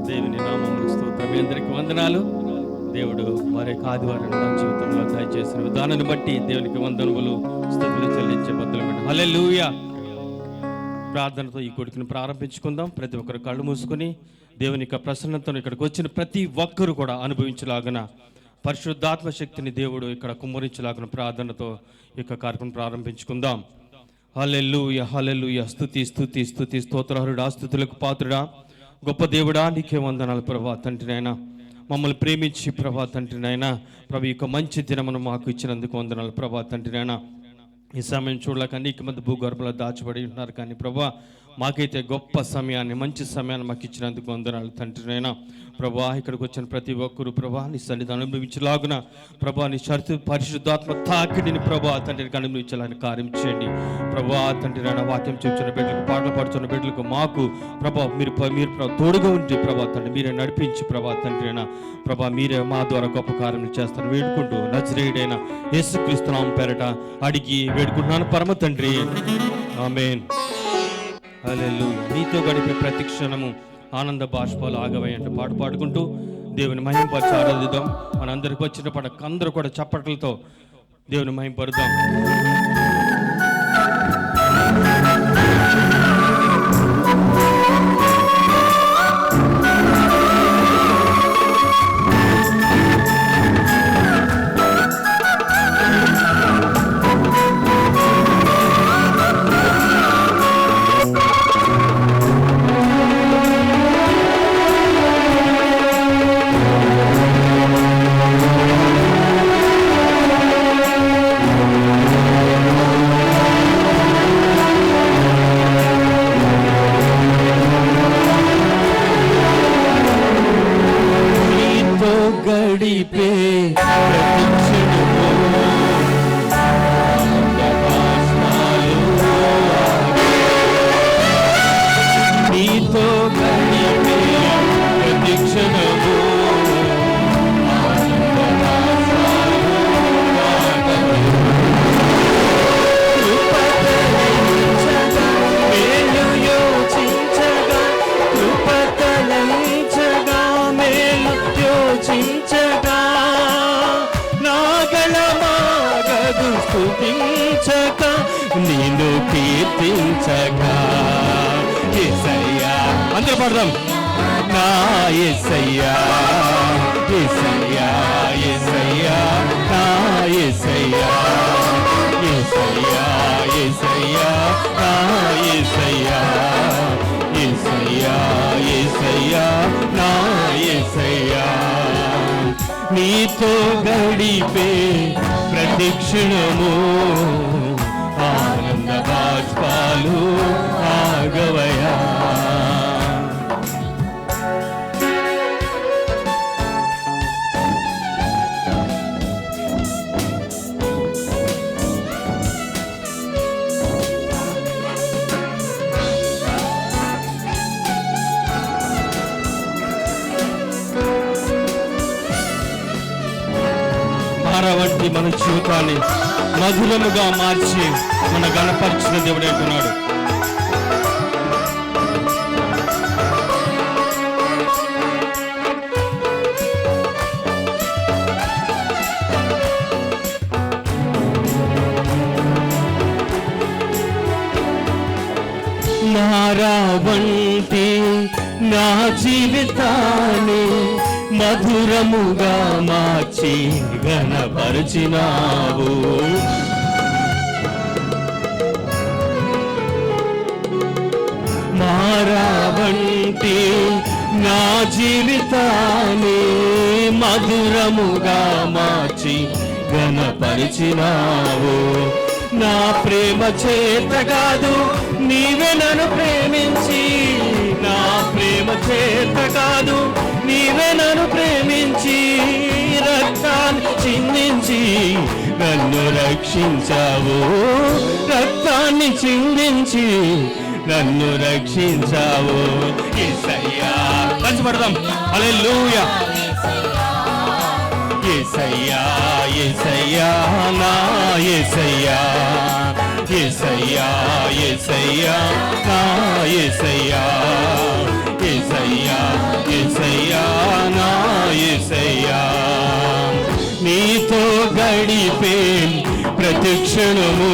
దేవుని నామమున స్తోత్రం. మీ అందరికీ వందనాలు. దేవుడు వారి ఆదివారం నా జీవితంలో దయచేసిన విధానాన్ని బట్టి దేవునికి వందనములు, స్తుతులు చెల్లించే బదులు. హల్లెలూయా. ప్రార్థనతో ఈ కొడుకుని ప్రారంభించుకుందాం. ప్రతి ఒక్కరు కళ్ళు మూసుకొని దేవుని యొక్క ప్రసన్నతను ఇక్కడికి వచ్చిన ప్రతి ఒక్కరు కూడా అనుభవించలాగున, పరిశుద్ధాత్మ శక్తిని దేవుడు ఇక్కడ కుమ్మరించలాగున ప్రార్థనతో ఈ యొక్క కార్యక్రమం ప్రారంభించుకుందాం. హల్లెలూయా, హల్లెలూయా. స్తుతి స్తుతి స్తుతి స్తోత్రహరుడా, స్తుతులకు పాత్రుడా, గొప్ప దేవుడా, నీకే వందనాలు ప్రభా తండ్రినైనా. మమ్మల్ని ప్రేమించి ప్రభా తండ్రినైనా ప్రభు యొక్క మంచి దినమును మాకు ఇచ్చినందుకు వందనాలు ప్రభా తండ్రినైనా. ఈ సమయం చూడలేక అనేక మంది భూగర్భంలో దాచబడి ఉంటున్నారు, కానీ ప్రభా మాకైతే గొప్ప సమయాన్ని, మంచి సమయాన్ని మాకు ఇచ్చినందుకు వందనాలు తండ్రినైనా. ప్రభా ఇక్కడికి వచ్చిన ప్రతి ఒక్కరు ప్రభా నీ సన్నిధిని అనుభవించలాగున ప్రభా నీ పరిశుద్ధాత్మ తాకిడిని ప్రభా తండ్రికి అనుభవించాలని కార్యం చేయండి ప్రభా తండ్రినైనా. వాక్యం చెప్తున్న బిడ్డలకు, పాటలు పాడుతున్న బిడ్డలకు మాకు ప్రభా మీరు తోడుగా ఉంటే ప్రభా తండ్రి మీరే నడిపించి ప్రభా తండ్రినైనా ప్రభా మీరే మా ద్వారా గొప్ప కార్యం చేస్తాను వేడుకుంటూ నజరేయుడైన యేసుక్రీస్తు నామమున పేరట అడిగి వేడుకుంటున్నాను పరమ తండ్రి, ఆమేన్. హల్లెలూయా. నీతో గడిపే ప్రతి క్షణము ఆనంద బాష్పాలు ఆగవై అంటే పాట పాడుకుంటూ దేవుని మహింపరిచి ఆరాధిద్దాం. మనందరికి వచ్చిన పడక అందరూ కూడా చప్పట్లతో దేవుని మహింపరుద్దాం. నిన్ను కీర్తించగా యేసయ్యా, అందరూ పాడదాం. నా యేసయ్యా, యేసయ్యా, యేసయ్యా, నా యేసయ్యా, యేసయ్యా, యేసయ్యా, నా యేసయ్యా, యేసయ్యా, యేసయ్యా, నా యేసయ్యా. నీతో గడిపే ప్రతి క్షణము ఆనంద బాష్పాలు ఆగవయా. వంటి మన జీవితాన్ని మధురముగా మార్చి మన గణపరిచిన దేవుడు అంటున్నాడు. నారా వంటి నా జీవితాన్ని మధురముగా మార్చి గణపరిచినావు. మారా వంటి నా జీవితాన్ని మధురముగా మార్చి గణపరిచినావు. నా ప్రేమ చేత కాదు నీవే నన్ను ప్రేమించి, నా ప్రేమ చేత కాదు నీవే నన్ను ప్రేమించి, రక్తాన్ని చిందించి నన్ను రక్షించావు, రక్తాన్ని చిందించి నన్ను రక్షించావు. యేసయ్యా, పంచబడదాం. హల్లెలూయా. యేసయ్యా, యేసయ్యా, నా యేసయ్యా, యేసయ్యా, యేసయ్యా, నా యేసయ్యా, యేసయ్యా, యేసయ్యా నా యేసయ్యా, నీతో గడిపే ప్రతి క్షణము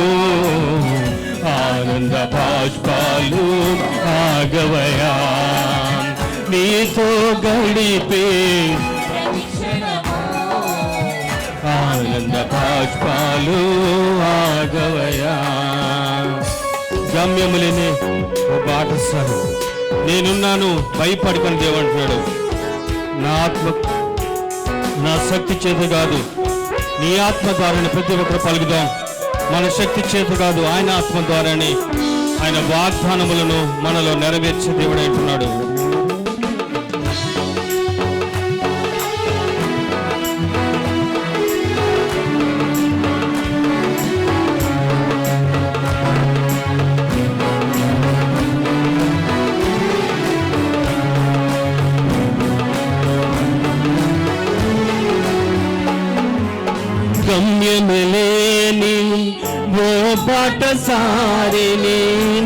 ఆనంద బాష్పాలు ఆగవయా, నీతో గడిపే ఆనంద బాష్పాలు ఆగవయా. గమ్యములేనే ఓ బాటసారి నేనున్నాను, భయపడుకొని దేవుడు అంటున్నాడు. నా ఆత్మ నా శక్తి చేత కాదు, నీ ఆత్మ ద్వారానే ప్రతి ఒక్కరు పలుకుదాం. మన శక్తి చేత కాదు, ఆయన ఆత్మ ద్వారానే ఆయన వాగ్దానములను మనలో నెరవేర్చే దేవుడు అంటున్నాడు. గమ్యములేని ఓ బాటసారిని,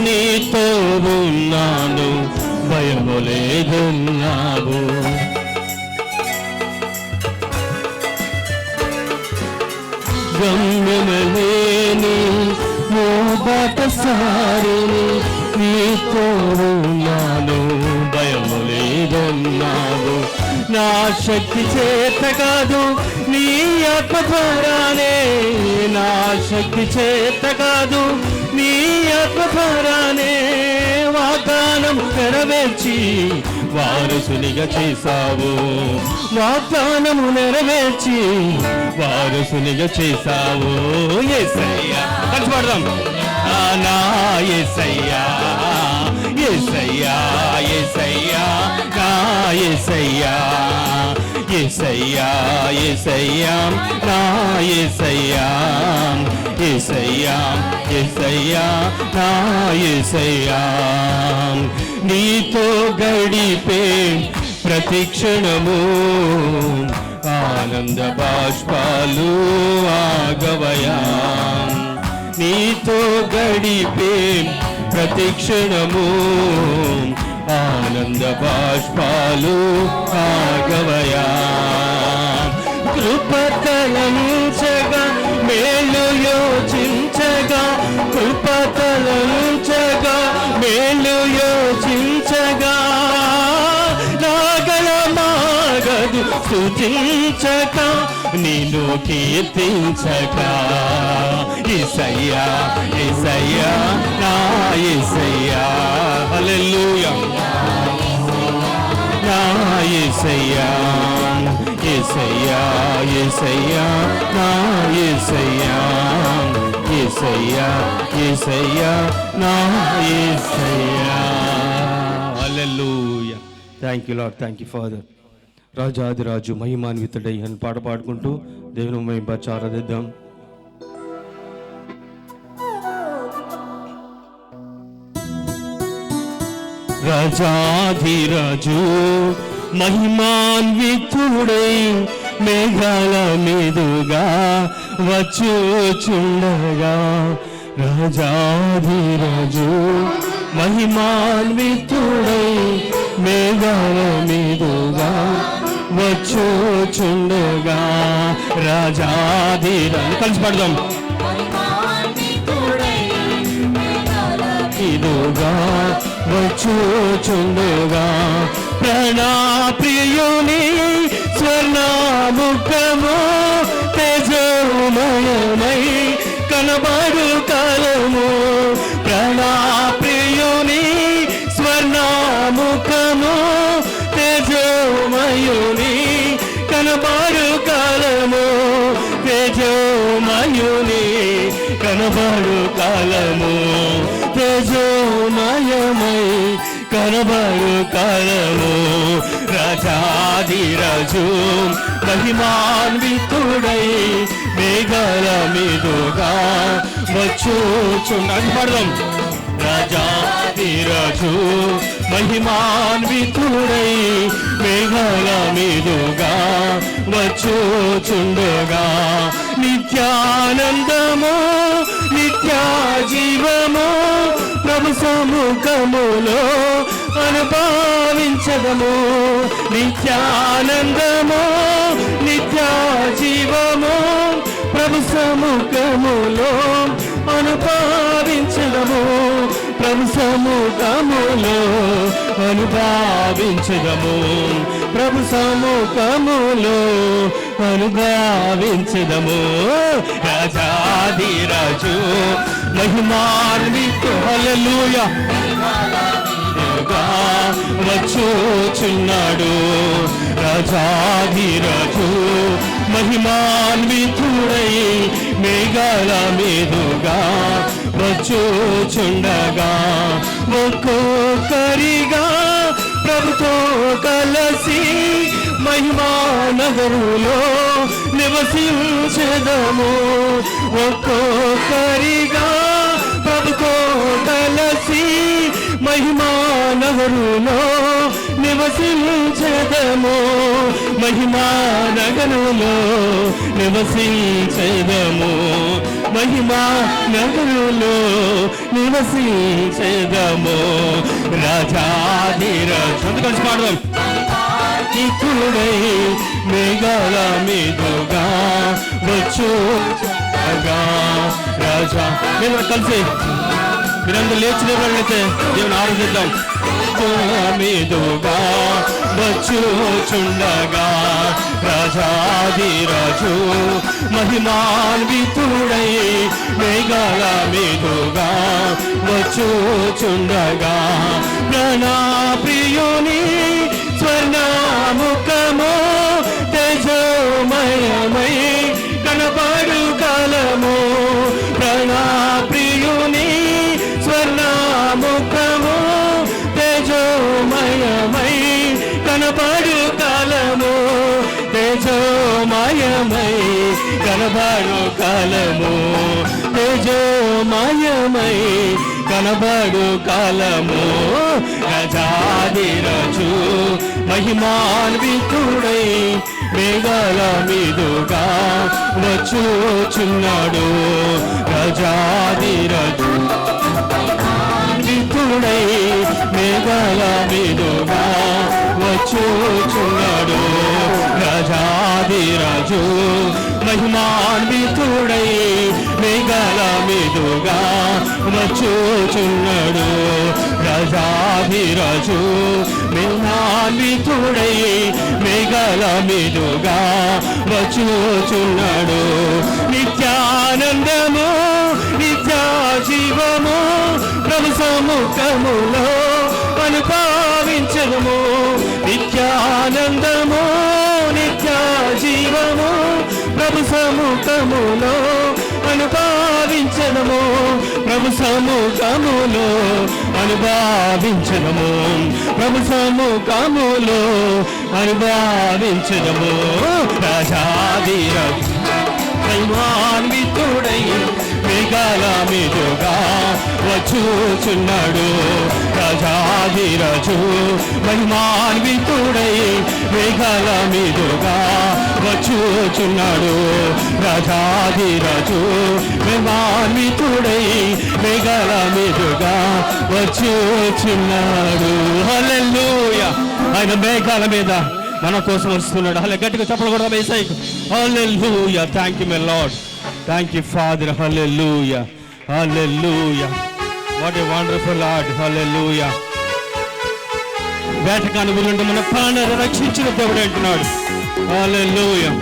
నీతో ఉన్నాను, భయము లేదన్నావు. గమ్యములేని ఓ బాటసారిని, నీతో ఉన్నాను, భయము లేదన్నావు. నా శక్తి చేత కాదు, నీ ఆత్మ ద్వారానే, నా శక్తి చేత కాదు, నీ ఆత్మ ద్వారానే వాగ్దానం నెరవేర్చి వారసునిగా చేశావు, వాగ్దానము నెరవేర్చి వారసునిగా చేశావు. యేసయ్యా కలిసి పాడదాం. నా యేసయ్యా, యేసయ్యా, యేసయ్యా, నా యేసయ్యా, యేసయ్యా, యేసయ్యా, నా యేసయ్యా, యేసయ్యా, యేసయ్యా, నా యేసయ్యా, నీతో గడిపే ప్రతి క్షణము ఆనంద బాష్పాలు ఆగవయా, నీతో గడిపే ప్రతి క్షణము ఆనంద బాష్పాలు ఆగవయా. కృపతలంచగా మేలు యోచించగా, కృపతలంచగా మేలు యోచించగా, నాగల మాగదు స్తుతించక, నిన్ను కీర్తించక. యేసయ్యా, యేసయ్యా, నా యేసయ్యా, హల్లెలూయా, నా యేసయ్యా, యేసయ్యా, యేసయ్యా, నా యేసయ్యా, యేసయ్యా, యేసయ్యా, నా యేసయ్యా, hallelujah. Thank you lord, thank you father. రాజాదిరాజు మహిమాన్వితుడై అని పాట పాడుకుంటూ దేవుని మహిమ ఆరాధిద్దాం. రాజాధిరాజు మహిమాన్వితుడై మేఘాల మీదుగా వచ్చుచుండగా, రాజాధిరాజు మహిమాన్వితుడై మేఘాల మీదుగా వచ్చుచుండగా, రాజాధిరాజు కలిసి పడదాం. ఇదుగా వచ్చుచుండగా, ప్రాణప్రియుని స్వర్ణముఖము తేజోమయమై కనబడు కాలము, ప్రాణప్రియుని స్వర్ణముఖము తేజోమయుని కనబడు కాలము, తేజోమయుని కనబడు కాలము, తేజోమయమై కనబడు కాలము. రాజాధిరాజు మహిమాన్వితుడై మేఘాల మీదుగా వచ్చుచుండగా, పడదాం. రాజాధిరాజు మహిమాన్వితుడై మేఘాల మీదుగా వచ్చుచుండగా, నిత్యానందము నిత్య జీవము ప్రభు సముఖములో అనుభవించదము. నిత్యానందము నిత్య జీవము ప్రభు సముఖములో అనుభవించదము. ప్రభు సముఖములో అనుభవించదము. ప్రభు సముఖములో అనుభవించదము. రాజాధిరాజు మహిమాన్వితుడు హల్లెలూయా వచ్చుచున్నాడు. రాజాధిరాజు మహిమాన్వితుడై మేఘాల మీదుగా వచ్చుచుండగా ఒక్కొక్కరిగా ప్రభుతో కలసి మహిమానగరులో నివసించెదము. ఒక్కొక్కరిగా ప్రభుతో కలసి మహిమానగరులో నివసించెదము. మహిమానగరులో నివసించెదము. మహిమానగరులో నివసించెదము. రాజాధిరాజు కలిసి పాడదాం. నిత్యుడై మేఘాల మీదుగా వచ్చుగా రాజా మీరు కలిసి మీరందరూ లేచిన వాళ్ళైతే దేవుని ఆరాధిద్దాం. మీదుగా వచ్చుచుండగా రాజాధిరాజు మహిమాన్వితుడై మేఘాల మీదుగా వచ్చుచుండగా ప్రాణప్రియుని స్వర్ణముఖము తేజోమయమై కనపడు కాలము. ప్రాణప్రియుని స్వర్ణముఖము తేజోమయమై కనపడు కాలము. తేజోమయమై కనపడు కాలము. తేజోమయమై కనబడు కాలము. రాజాధిరాజు మహిమాన్వితుడై మేఘాల మీదుగా వచ్చుచున్నాడు. రాజాధిరాజు మహిమాన్వితుడై మేఘాల మీదుగా వచ్చుచున్నాడు. రాజాధిరాజు మహిమాన్వితుడై మేఘాల మీదుగా వచ్చుచున్నాడు. రాజాధిరాజు మహిమాన్వితుడై మేఘాల మీదుగా వచ్చుచున్నాడు. నిత్యానందము నిత్య జీవము ప్రభు సముఖములో అనుభవించదము. నిత్యానందము నిత్య జీవము ప్రభు సముఖములో అనుభవించదము. ప్రభు సముఖములో అనుభవించదము. ప్రభు సముఖములో అనుభవించదము. రాజాధిరాజు మహిమాన్వితుడై మేఘాల మీదుగా వచ్చుచున్నాడు. రాజాధిరాజు మహిమాన్వితుడై మేఘాల మీదుగా వచ్చుచున్నాడు. రాజాధిరాజు మహిమాన్వితుడై మేఘాల మీదుగా వచ్చుచున్నాడు. హల్లెలూయా. ఆయన మేఘాల మీద మన కోసం వస్తున్నాడు. అలా గట్టిగా చెప్పలు కూడా యేసయ్యకు. Hallelujah. Thank you my lord. Thank you father. Hallelujah. Hallelujah. What a wonderful lord. Hallelujah. వేటకాని వీళ్ళంటే మన ప్రాణాన్ని రక్షించిన దేవుడు అంటున్నాడు. హల్లెలూయా.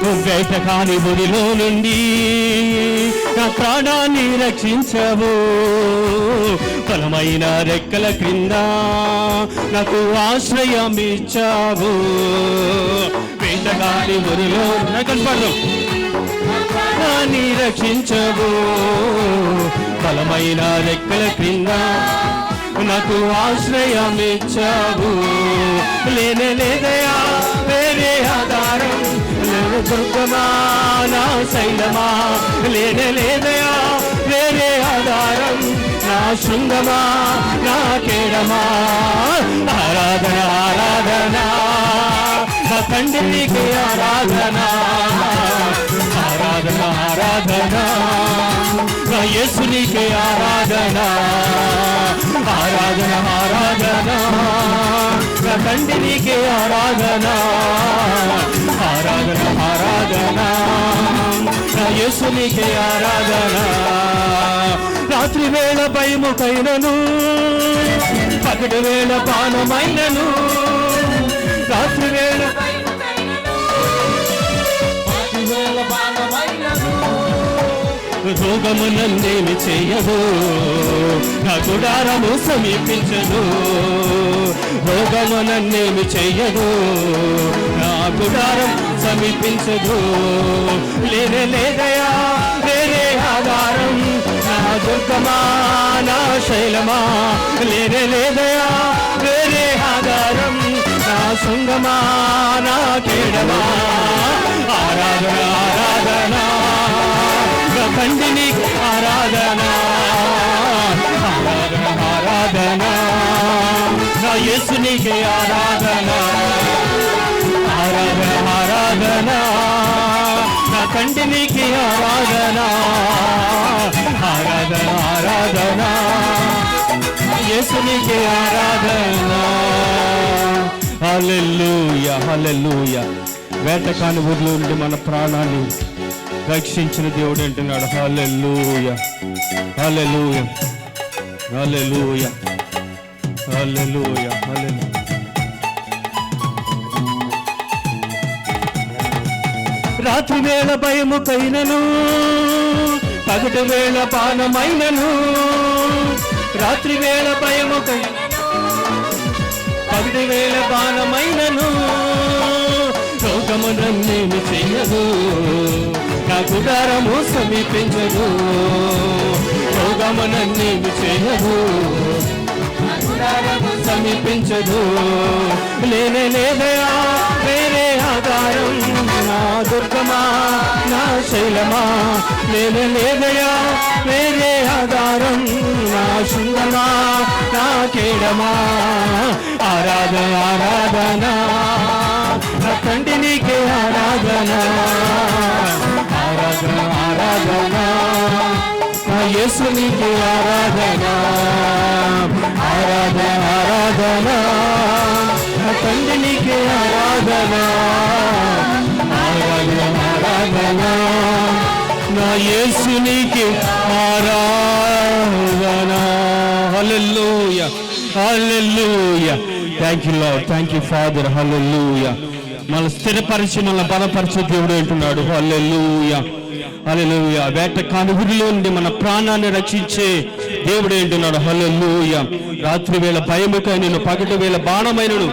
వేటకాని బుడిలో నుండి నా ప్రాణాన్ని రక్షించవు. బలమైన రెక్కల క్రింద నాకు ఆశ్రయం ఇచ్చావు. వేటగాని బుడిలో కనపడదు ప్రాణాన్ని రక్షించవు. బలమైన రెక్కల క్రింద నాకు ఆశ్రయం ఇచ్చావు. లేదయా వేరే ఆధారం దుర్గమా నా శైలమా. లేదయా వేరే ఆధారం నా శృంగమా నా కేడమా. ఆరాధన ఆరాధన నా తండ్రికి ఆరాధన. ఆరాధన ఆరాధన ఆరాధన, నా యేసు నీకే ఆరాధన, ఆరాధన ఆరాధన, నా తండ్రి నీకే ఆరాధన, ఆరాధన ఆరాధన, నా యేసు నీకే ఆరాధన. రాత్రి వేళ భయముకైనను, పగటి వేళ పానమైనను, రాత్రి వేళ రోగము నన్నేమి చేయదు, నా గుడారము సమీపించదు, రోగము నన్నేమి చేయదు, నా గుడారం సమీపించదు. లేనే లేదయా వేరే ఆధారం, నా దుర్గమా నా శైలమా, లేనే లేదయా వేరే ఆధారం, నా శృంగమా నా కేడమా. ఆరాధన ఆరాధన, తండ్రిని ఆరాధన, ఆరాధన ఆరాధన, నా యేసునికి ఆరాధన, ఆరాధన ఆరాధన, నా తండ్రికి ఆరాధన, ఆరాధన ఆరాధన, యేసునికి ఆరాధన. హల్లెలూయా హల్లెలూయా. వేటకాని ఊర్లో ఉండి మన ప్రాణాన్ని రక్షించిన దేవుడు అంటున్నాడు. హల్లెలూయా హల్లెలూయా హల్లెలూయా హల్లెలూయా హల్లెలూయా. రాత్రి వేళ భయముకైనను, పగటి వేళ పానమైనను, రాత్రి వేళ భయముకైనను, పగటి వేళ పానమైనను, రోగము నన్నేమి చెయ్యదు, నా గుడారము సమీపించదు, రోగము నన్నేమి చేయదు, నా గుడారము సమీపించదు. లేనే లేదయా వేరే ఆధారం, నా దుర్గమా నా శైలమా, లేనే లేదయా వేరే ఆధారం, నా శృంగమా నా కేడమా. ఆరాధన ఆరాధన, నా తండ్రి నీకే ఆరాధన, ఆరాధన ఆరాధన, నా యేసు నీకే ఆరాధన, ఆరాధన ఆరాధన, నా తండ్రి నీకే ఆరాధన, ఆరాధన ఆరాధన, నా యేసు నీకే ఆరాధన. Hallelujah hallelujah. Thank you lord, thank you father. Hallelujah. మన స్థిరపరిచి మన బలపరిచే దేవుడు అంటున్నాడు. హల్లెలూయా హల్లెలూయా. వేట కానుగురిలో నుండి మన ప్రాణాన్ని రక్షించే దేవుడు అంటున్నాడు. హల్లెలూయా. రాత్రి వేళ భయముకైనను, పగటి వేళ బాణమైనను,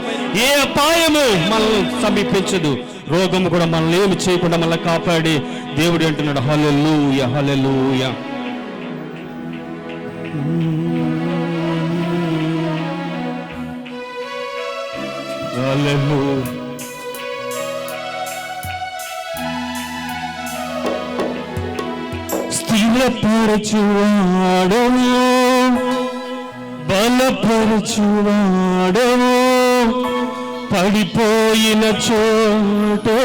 ఏ అపాయము మనల్ని సమీపించదు, రోగము కూడా మనల్ని ఏమి చేయకుండా మనల్ని కాపాడి దేవుడు అంటున్నాడు. హల్లెలూయా హల్లెలూయా. హల్లెలూయా. స్థిరపరచువాడవు, బలపరచువాడవు, పడిపోయిన చోటే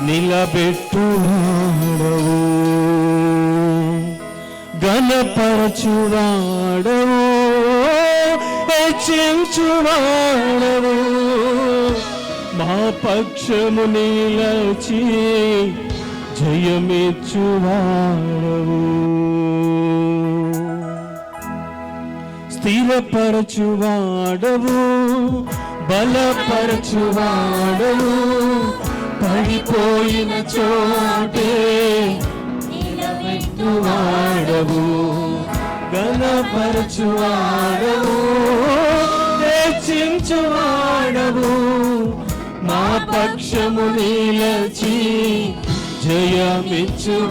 నిలబెట్టువాడవు, ఘనపరచువాడవు, హెచ్చించువాడవు, మా పక్షము నిలచి జయమిచ్చువాడవు. స్థిరపరచువాడవు, బలపరచువాడవు, పడిపోయిన చోటే నిలబెట్టువాడవు, ఘనపరచువాడవు, హెచ్చించువాడవు, మా పక్షము నిలచి జయమిచ్చువాడవు.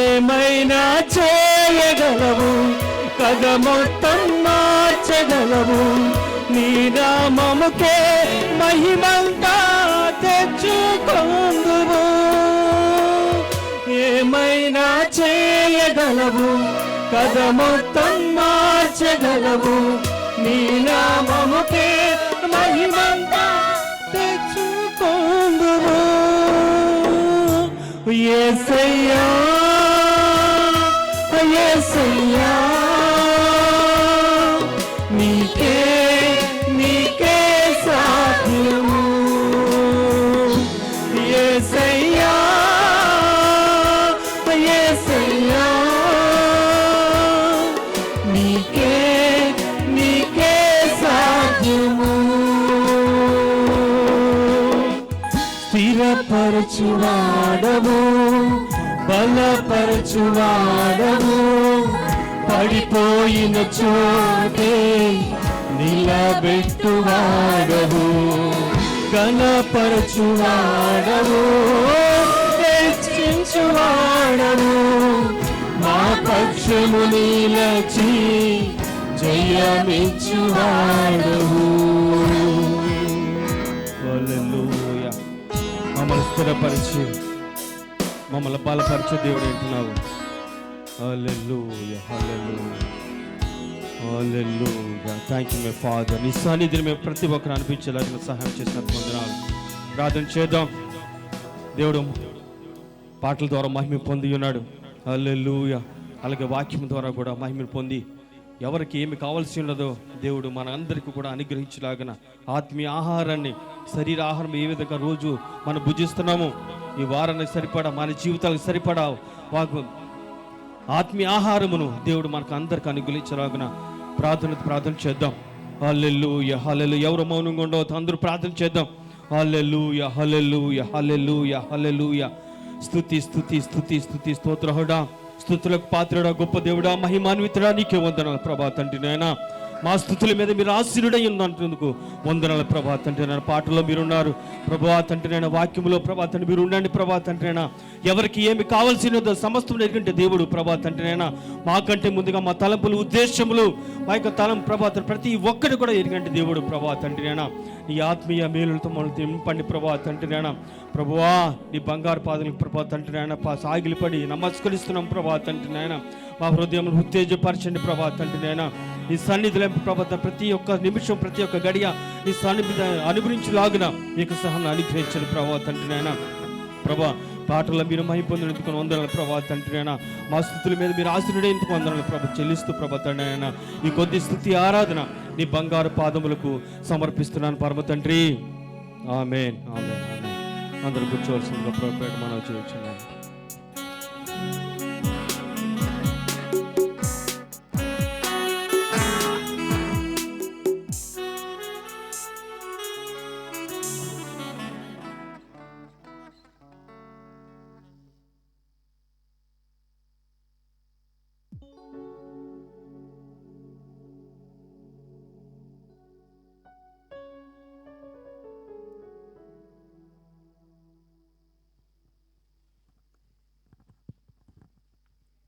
ఏమైనా చేయగలవు, కథ మొత్తం మార్చగలవు, నీ నామముకే మహిమంతా తెచ్చుకొందువు. ఏమైనా చేయగలవు, కథ మొత్తం మార్చగలవు, నీ నామముకే మహిమంతా తెచ్చుకొందువు. యేసయ్యా యేసయ్యా నీకే నీకే సాధ్యము యేసయ్యా యేసయ్యా నీకే నీకే సాధ్యము స్థిరపరచువాడము బలపరచువాడము పడిపోయిన చోటే నిలబెట్టువాడము గణపరచువాడము హెచ్చించువాడము మా పక్షము నిలచి జయమిచ్చువాడము. హల్లెలూయా. మమ్మల్ని స్థిరపరిచి మమ్మల్ని బలపరిచే దేవుడు అంటున్నావు. Hallelujah hallelujah hallelujah. Thank you my father. నీ సన్నిధిని మేము ప్రతి ఒక్కరు అనిపించేలాగా సహాయం చేసినందుకు వందనాలు. ప్రార్థన చేద్దాం. దేవుడు పాటల ద్వారా మహిమ పొంది ఉన్నాడు. హల్లెలూయా. అలాగే వాక్యం ద్వారా కూడా మహిమను పొంది ఎవరికి ఏమి కావాల్సి ఉన్నదో దేవుడు మన అందరికీ కూడా అనుగ్రహించలాగిన ఆత్మీయ ఆహారాన్ని, శరీర ఆహారం ఏ విధంగా రోజు మనం భుజిస్తున్నాము, ఈ వారానికి సరిపడా మన జీవితాలకు సరిపడా ఆత్మీయ ఆహారమును దేవుడు మనకు అందరికి అనుగ్రహించలాగిన ప్రార్థన చేద్దాం. హల్లెలూయా హల్లెలూయా. ఎవరు మౌనంగా ఉండవద్దు, అందరూ ప్రార్థన చేద్దాం. హల్లెలూయా హల్లెలూయా హల్లెలూయా హల్లెలూయా. స్తుతి స్తుతి స్తుతి స్తుతి స్తోత్రహుడా, స్తుతులకు పాత్రుడా, గొప్ప దేవుడా, మహిమాన్వితుడా, నీకే వందనాలు ప్రభా తండ్రి నాయన. మా స్తుతుల మీద మీరు ఆశీనుడై ఉన్నందుకు వందనాలు ప్రభా తండ్రి నాయన. పాటలో మీరున్నారు ప్రభా తండ్రి నాయన, వాక్యంలో ప్రభా తండ్రి మీరు ఉండండి ప్రభా తండ్రి నాయన. ఎవరికి ఏమి కావాల్సినదో సమస్తం ఎదుగుంటే దేవుడు ప్రభా తండ్రి నాయన. మాకంటే ముందుగా మా తలంపులు, ఉద్దేశములు, మా యొక్క తలం ప్రభా ప్రతి ఒక్కటి కూడా ఎదుగంటే దేవుడు ప్రభా తండ్రి నాయన. నీ ఆత్మీయ మేలులతో మనల్ని నింపండి ప్రభా తండ్రి నాయన. ప్రభువా నీ బంగారు పాదలకు ప్రభా తండ్రి నాయన సాగిలిపడి నమస్కరిస్తున్నాం ప్రభా తండ్రి నాయన. మా హృదయంలో ఉత్తేజపరచండి ప్రభా తండ్రి నాయన. నీ సన్నిధిలో ప్రభా ప్రతి ఒక్క నిమిషం, ప్రతి ఒక్క గడియ నీ సన్నిధి అనుగ్రహించలాగిన మీకు సహాయం అనుగ్రహించండి ప్రభా తండ్రి నాయన. ప్రభా పాటల్లో మీరు మహిమ పొందినందుకు వందనాలు ప్రభా తండ్రి నాయన. మా స్థుతుల మీద మీరు ఆశీనుడైనందుకు వందనాలు ప్రభా చెల్లిస్తూ ప్రభా తండ్రి నాయన. ఈ కొద్ది స్తుతి ఆరాధన నీ బంగారు పాదములకు సమర్పిస్తున్నాను పరమ తండ్రి. ఆమేన్ ఆమేన్ ఆమేన్. అందరూ కూర్చోవలసిందిగా ప్రభుపేట మనం చేయించున్నాను.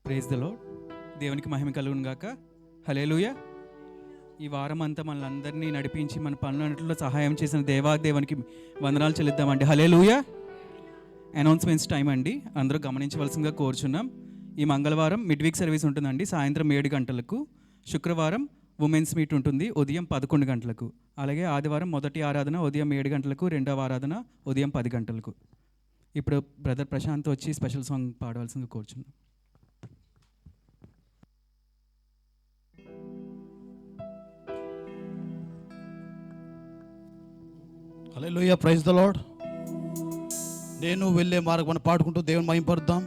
Praise the lord. దేవునికి మహిమ కలుగును గాక. హల్లెలూయా. ఈ వారం అంతా మనల్ని అందరినీ నడిపించి మన పనులన్నింటిలో సహాయం చేసిన దేవునికి వందనాలు చెల్లిద్దామండి. హల్లెలూయా. అనౌన్స్మెంట్స్ టైం అండి, అందరూ గమనించవలసిందిగా కోరుచున్నాం. ఈ మంగళవారం మిడ్ వీక్ సర్వీస్ ఉంటుందండి సాయంత్రం 7 గంటలకు. శుక్రవారం ఉమెన్స్ మీట్ ఉంటుంది ఉదయం 11 గంటలకు. అలాగే ఆదివారం మొదటి ఆరాధన ఉదయం 7 గంటలకు, రెండవ ఆరాధన ఉదయం 10 గంటలకు. ఇప్పుడు బ్రదర్ ప్రశాంత్ వచ్చి స్పెషల్ సాంగ్ పాడవలసిందిగా కోరుచున్నాం. హల్లెలూయా. Praise the lord. నేను వెళ్ళే మార్గం పాడుకుంటూ దేవుని మహిమపరుద్దాం.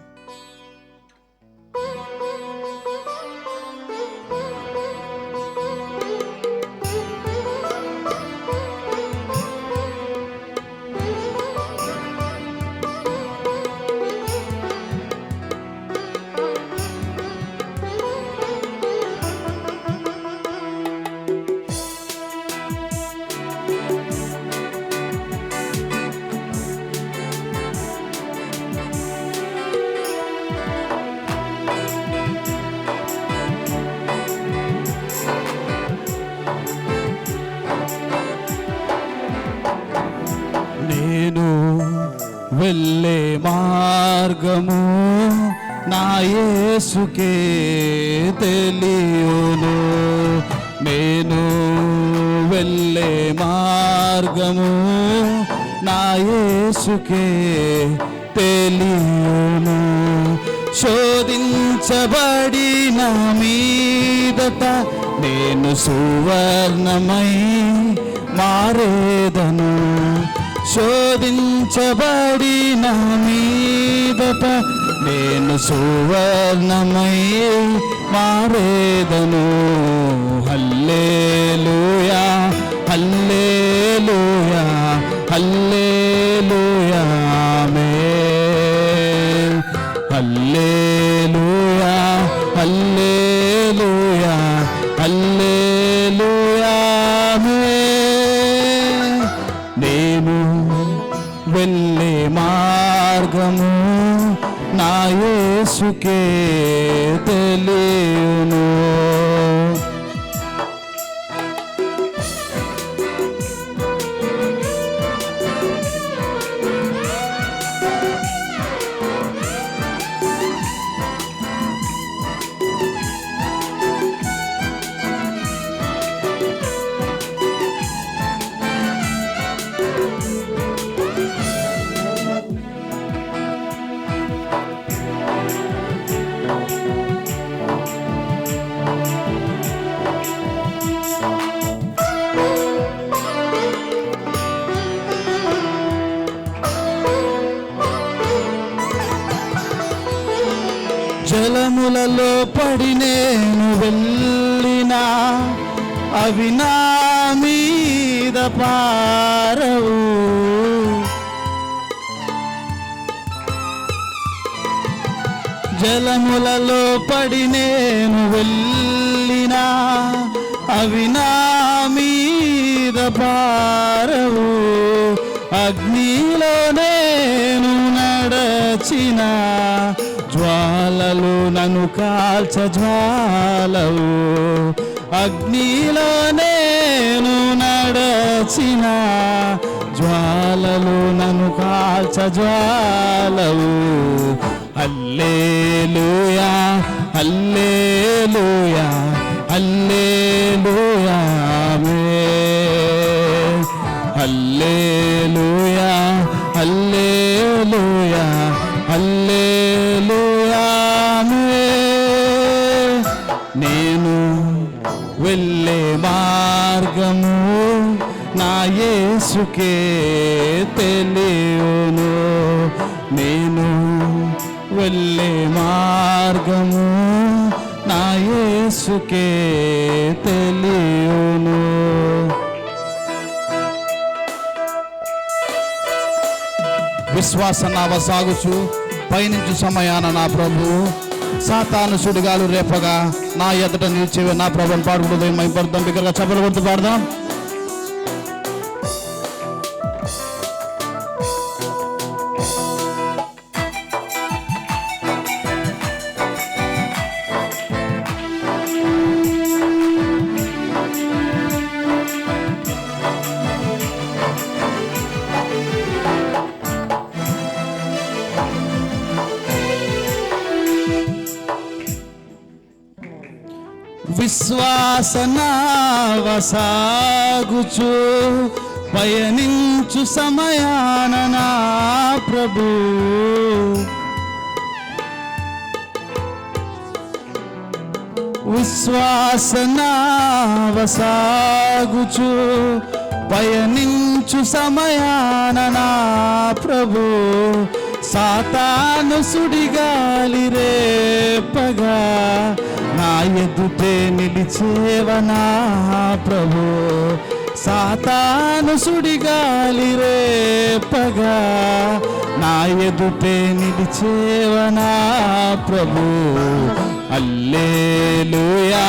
నేను వెళ్ళే మార్గము నా యేసుకే తెలియును. నేను వెళ్ళే మార్గము నా యేసుకే తెలియును. శోధించబడిన మీదట నేను సువర్ణమై మారేదను. శోధించబడిన మీదట నేను సువర్ణమై మారేదను. హల్లెలూయా హల్లెలూయా హల్లెలూయా ఆమేన్. హల్లెలూయా హల్లెలూయా హల్లెలూయా ఆమేన్. నేను వెళ్ళే మార్గము నా యేసుకే తెలియును. జలములలో పడి నేను వెళ్ళినా అవి నా మీద పారవు. జలములలో పడి నేను వెళ్ళినా అవి నా మీద పారవు. అగ్నిలో నేను నడచిన జ్వాలలు నన్ను కాల్చ జ్వాలవు. అగ్నిలో నేను నడచిన జ్వాలలు నన్ను కాల్చ జ్వాలవు. హల్లెలూయా హల్లెలూయా హల్లెలూయా ఆమేన్. హల్లెలూయా హల్లెలూయా హల్లెలూయా ఆమేన్. నేను వెళ్ళే మార్గము నా యేసుకే తెలియును. నేను వెళ్ళే మార్గము నా యేసుకే తెలియును. విశ్వాస నావ సాగుచు పయనించు సమయాన నా ప్రభు సాతాను సుడిగాలు రేపగా నా ఎదుట నిలిచేవి నా ప్రభుని పాడుకుంటూ మైపడదాం. దగ్గరగా చప్పలు కొడుతూ పాడదాం. విశ్వాస నావ సాగుచు పయనించు సమయాన నా ప్రభు విశ్వాస నావ సాగుచు పయనించు సమయాన నా ప్రభు సాతాను సుడిగాలి రేపగా నా ఎదుటే నిలిచేవనా ప్రభు. సాతాను సుడిగాలి రేపగా నా ఎదుటే నిలిచేవనా ప్రభు. హల్లెలూయా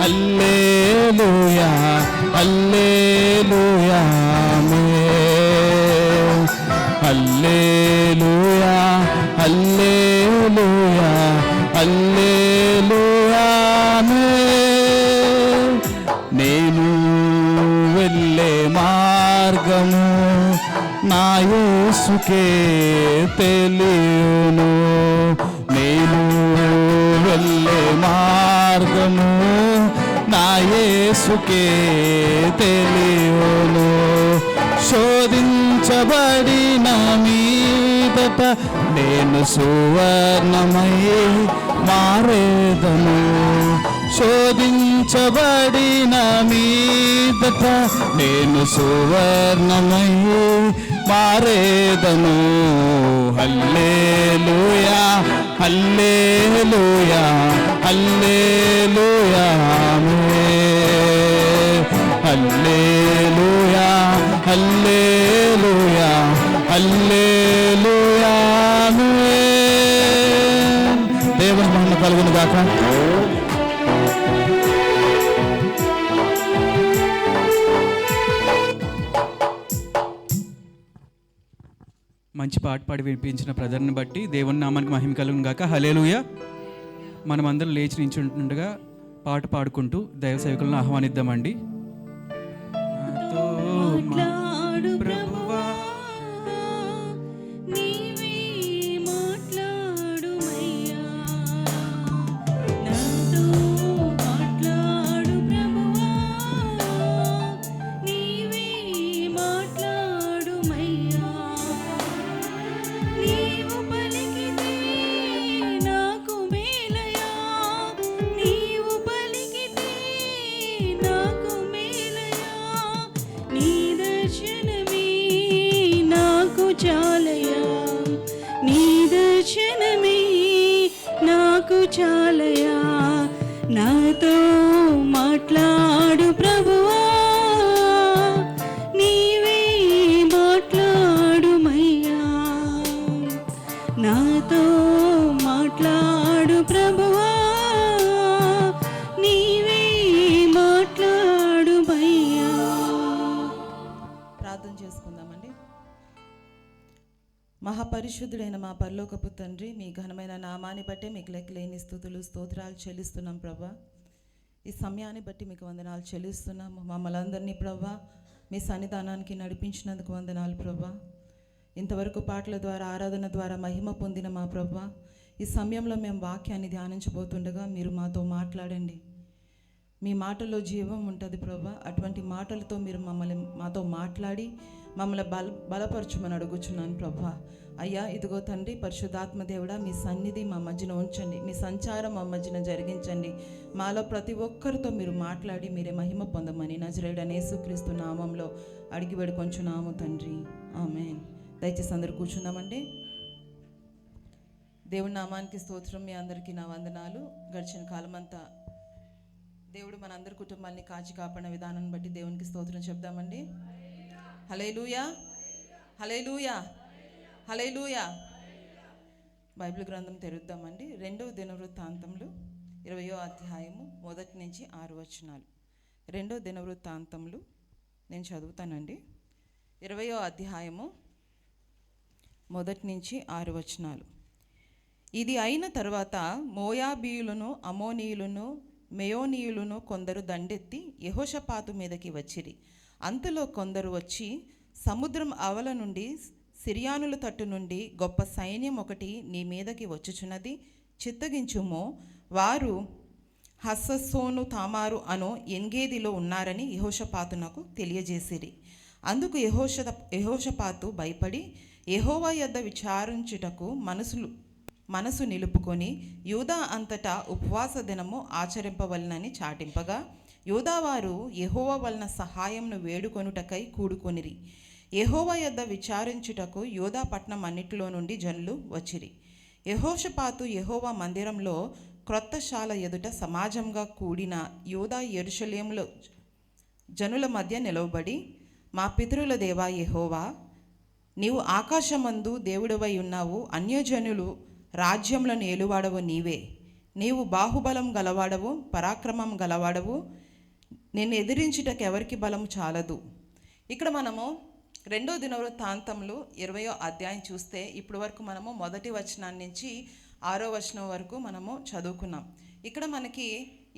హల్లెలూయా హల్లెలూయా ఆమేన్. హల్లెలూయా హల్లెలూయా హల్లెలూయా ఆమేన్. నేను వెళ్ళే మార్గము నా యేసుకే తెలియును. నేను వెళ్ళే మార్గము నా యేసుకే తెలియును. శోధించబడిన మీదట ఎదుట నేను సువర్ణమై మారేదను. శోధించబడిన మీదట నేను సువర్ణమై మారేదను. హల్లెలూయా హల్లెలూయా హల్లెలూయా ఆమేన్. హల్లెలూయా హల్లెలూయా హల్లెలూయా ఆమేన్. దేవుని మహిమ కలుగును గాక. మంచి పాట పాడి వినిపించిన ప్రజలను బట్టి దేవుని నామానికి మహిమ కలుగును గాక. హల్లెలూయా. మనమందరం లేచి నించుంటుండగా పాట పాడుకుంటూ దైవ సేవకులను ఆహ్వానిద్దామండి. నాతో మాట్లాడు ప్రభువా, నీవే మాట్లాడుమయ్యా. నాతో మాట్లాడు ప్రభువా, నీవే మాట్లాడుమయ్యా. నీవు పలికితే నాకు మేలయా, నీవు పలికితే నాకు మేలయా. నీ దర్శనమే నాకు చాలయా, నీ దర్శనమే నాకు చాలయా. నాతో మాట్లాడు ప్రభువా, నీవే మాట్లాడుమయ్యా. నాతో మాట్లాడు ప్రభువా, నీవే మాట్లాడుమయ్యా. ప్రార్థన చేసుకుందామండి. మహాపరిశుద్ధుడైన మా పరలోకపు తండ్రి, మీ ఘనమైన నామాన్ని బట్టే మీకు లెక్కలేని స్తుతులు స్తోత్రాలు చెల్లిస్తున్నాం ప్రభా. ఈ సమయాన్ని బట్టి మీకు వందనాలు చెల్లిస్తున్నాము. మమ్మల్ని అందరినీ ప్రభా మీ సన్నిధానానికి నడిపించినందుకు వందనాలు ప్రభా. ఇంతవరకు పాటల ద్వారా ఆరాధన ద్వారా మహిమ పొందిన మా ప్రభా, ఈ సమయంలో మేము వాక్యాన్ని ధ్యానించబోతుండగా మీరు మాతో మాట్లాడండి. మీ మాటల్లో జీవం ఉంటుంది ప్రభా. అటువంటి మాటలతో మీరు మాతో మాట్లాడి మమ్మల్ని బలపరచమని అడుగుచున్నాను ప్రభా. అయ్యా ఇదిగో తండ్రి పరిశుద్ధాత్మ దేవుడా, మీ సన్నిధి మా మధ్యన ఉంచండి, మీ సంచారం మా మధ్యన జరిగించండి. మాలో ప్రతి ఒక్కరితో మీరు మాట్లాడి మీరే మహిమ పొందమని నజరేయుడైన యేసుక్రీస్తు నామంలో అడిగి వేడుకొంచున్నాము తండ్రి, ఆమేన్. దయచేసి అందరూ కూర్చుందామండి. దేవుడి నామానికి స్తోత్రం. మీ అందరికీ నా వందనాలు. గడిచిన కాలమంతా దేవుడు మన అందరి కుటుంబాన్ని కాచి కాపాడిన విధానాన్ని బట్టి దేవునికి స్తోత్రం చెప్దామండి. హల్లెలూయా హల్లెలూయా హల్లెలూయా. బైబిల్ గ్రంథం తెరుద్దామండి. 2వ దినవృత్తాంతములు 20వ అధ్యాయము 1 నుంచి 6 వచనాలు. 2వ దినవృత్తాంతములు నేను చదువుతానండి. 20వ అధ్యాయము 1 నుంచి 6 వచనాలు. ఇది అయిన తర్వాత మోయాబీయులను అమోనీయులను మెయోనీయులను కొందరు దండెత్తి యెహోషాపాతు మీదకి వచ్చిరి. అంతలో కొందరు వచ్చి, సముద్రం అవల నుండి సిరియానుల తట్టు నుండి గొప్ప సైన్యం ఒకటి నీ మీదకి వచ్చుచున్నది, చిత్తగించుమో. వారు హస్సోను తామారు అను ఎన్గేదిలో ఉన్నారని యెహోషాపాతునకు తెలియజేసిరి. అందుకు యెహోషాపాతు భయపడి యెహోవా యొద్ద విచారించుటకు మనసు నిలుపుకొని యూదా అంతటా ఉపవాస దినము ఆచరింపవలనని చాటింపగా, యూదావారు యెహోవా వలన సహాయంను వేడుకొనుటకై కూడుకొనిరి. యెహోవా యొద్ద విచారించుటకు యూదా పట్టణం అన్నిటిలో నుండి జనులు వచ్చిరి. యెహోషాపాతు యెహోవా మందిరంలో క్రొత్త శాల ఎదుట సమాజంగా కూడిన యూదా యెరూషలేములో జనుల మధ్య నిలవబడి, మా పితరుల దేవా యెహోవా, నీవు ఆకాశమందు దేవుడవై ఉన్నావు, అన్యజనులు రాజ్యములను ఏలువాడవు నీవే. నీవు బాహుబలం గలవాడవు, పరాక్రమం గలవాడవు, నిన్ను ఎదిరించుటకు ఎవరికి బలం చాలదు. ఇక్కడ మనము 2వ దినవృత్తాంతములు 20వ అధ్యాయం చూస్తే ఇప్పటి వరకు మనము 1వ వచనం నుంచి 6వ వచనం వరకు మనము చదువుకున్నాం. ఇక్కడ మనకి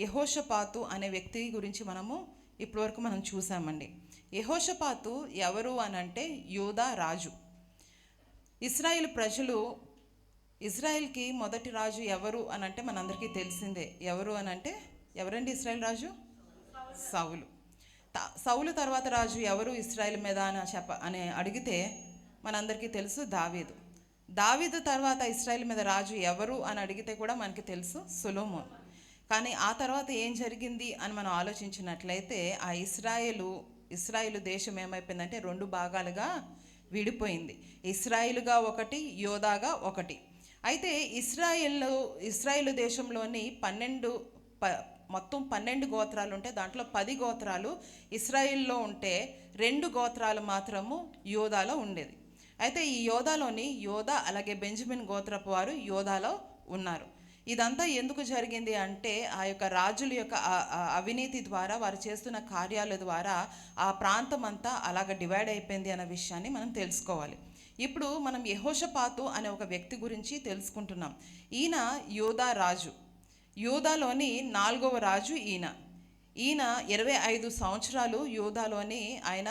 యెహోషాపాతు అనే వ్యక్తి గురించి మనము ఇప్పటి వరకు మనం చూసామండి. యెహోషాపాతు ఎవరు అనంటే యూదా రాజు. ఇశ్రాయేల్ ప్రజలు, ఇజ్రాయెల్కి మొదటి రాజు ఎవరు అనంటే మనందరికీ తెలిసిందే. ఎవరు అనంటే ఎవరండి ఇశ్రాయేల్ రాజు? సౌలు. సౌలు తర్వాత రాజు ఎవరు ఇశ్రాయేల్ మీద అని అడిగితే మనందరికీ తెలుసు, దావీదు. దావీదు తర్వాత ఇశ్రాయేల్ మీద రాజు ఎవరు అని అడిగితే కూడా మనకి తెలుసు, సొలొమోన్. కానీ ఆ తర్వాత ఏం జరిగింది అని మనం ఆలోచించినట్లయితే ఆ ఇశ్రాయేలు దేశం ఏమైపోయిందంటే 2 భాగాలుగా విడిపోయింది. ఇశ్రాయేలుగా ఒకటి, యోధాగా ఒకటి. అయితే ఇశ్రాయేలు దేశంలోని మొత్తం 12 గోత్రాలు ఉంటే దాంట్లో 10 గోత్రాలు ఇశ్రాయేల్లో ఉంటే 2 గోత్రాలు మాత్రము యోధాలో ఉండేది. అయితే ఈ యోధా అలాగే బెంజమిన్ గోత్రపు వారు యోధాలో ఉన్నారు. ఇదంతా ఎందుకు జరిగింది అంటే ఆ యొక్క రాజుల యొక్క అవినీతి ద్వారా, వారు చేస్తున్న కార్యాల ద్వారా ఆ ప్రాంతం అంతా అలాగ డివైడ్ అయిపోయింది అన్న విషయాన్ని మనం తెలుసుకోవాలి. ఇప్పుడు మనం యెహోషాపాతు అనే ఒక వ్యక్తి గురించి తెలుసుకుంటున్నాం. ఈయన యోధా రాజు, యోధాలోని 4వ రాజు ఈయన 25 సంవత్సరాలు యోధాలోని ఆయన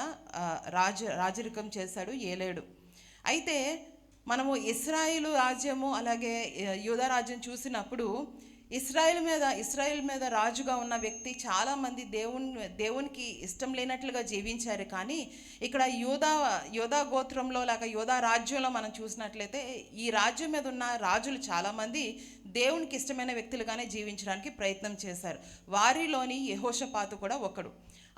రాజరికం చేశాడు, ఏలేడు. అయితే మనము ఇశ్రాయేలు రాజ్యము అలాగే యూదా రాజ్యం చూసినప్పుడు ఇశ్రాయేల్ మీద రాజుగా ఉన్న వ్యక్తి చాలామంది దేవునికి ఇష్టం లేనట్లుగా జీవించారు. కానీ ఇక్కడ యోధా గోత్రంలో లేక యోధా రాజ్యంలో మనం చూసినట్లయితే ఈ రాజ్యం మీద ఉన్న రాజులు చాలామంది దేవునికి ఇష్టమైన వ్యక్తులుగానే జీవించడానికి ప్రయత్నం చేశారు. వారిలోని యెహోషాపాతు కూడా ఒకడు.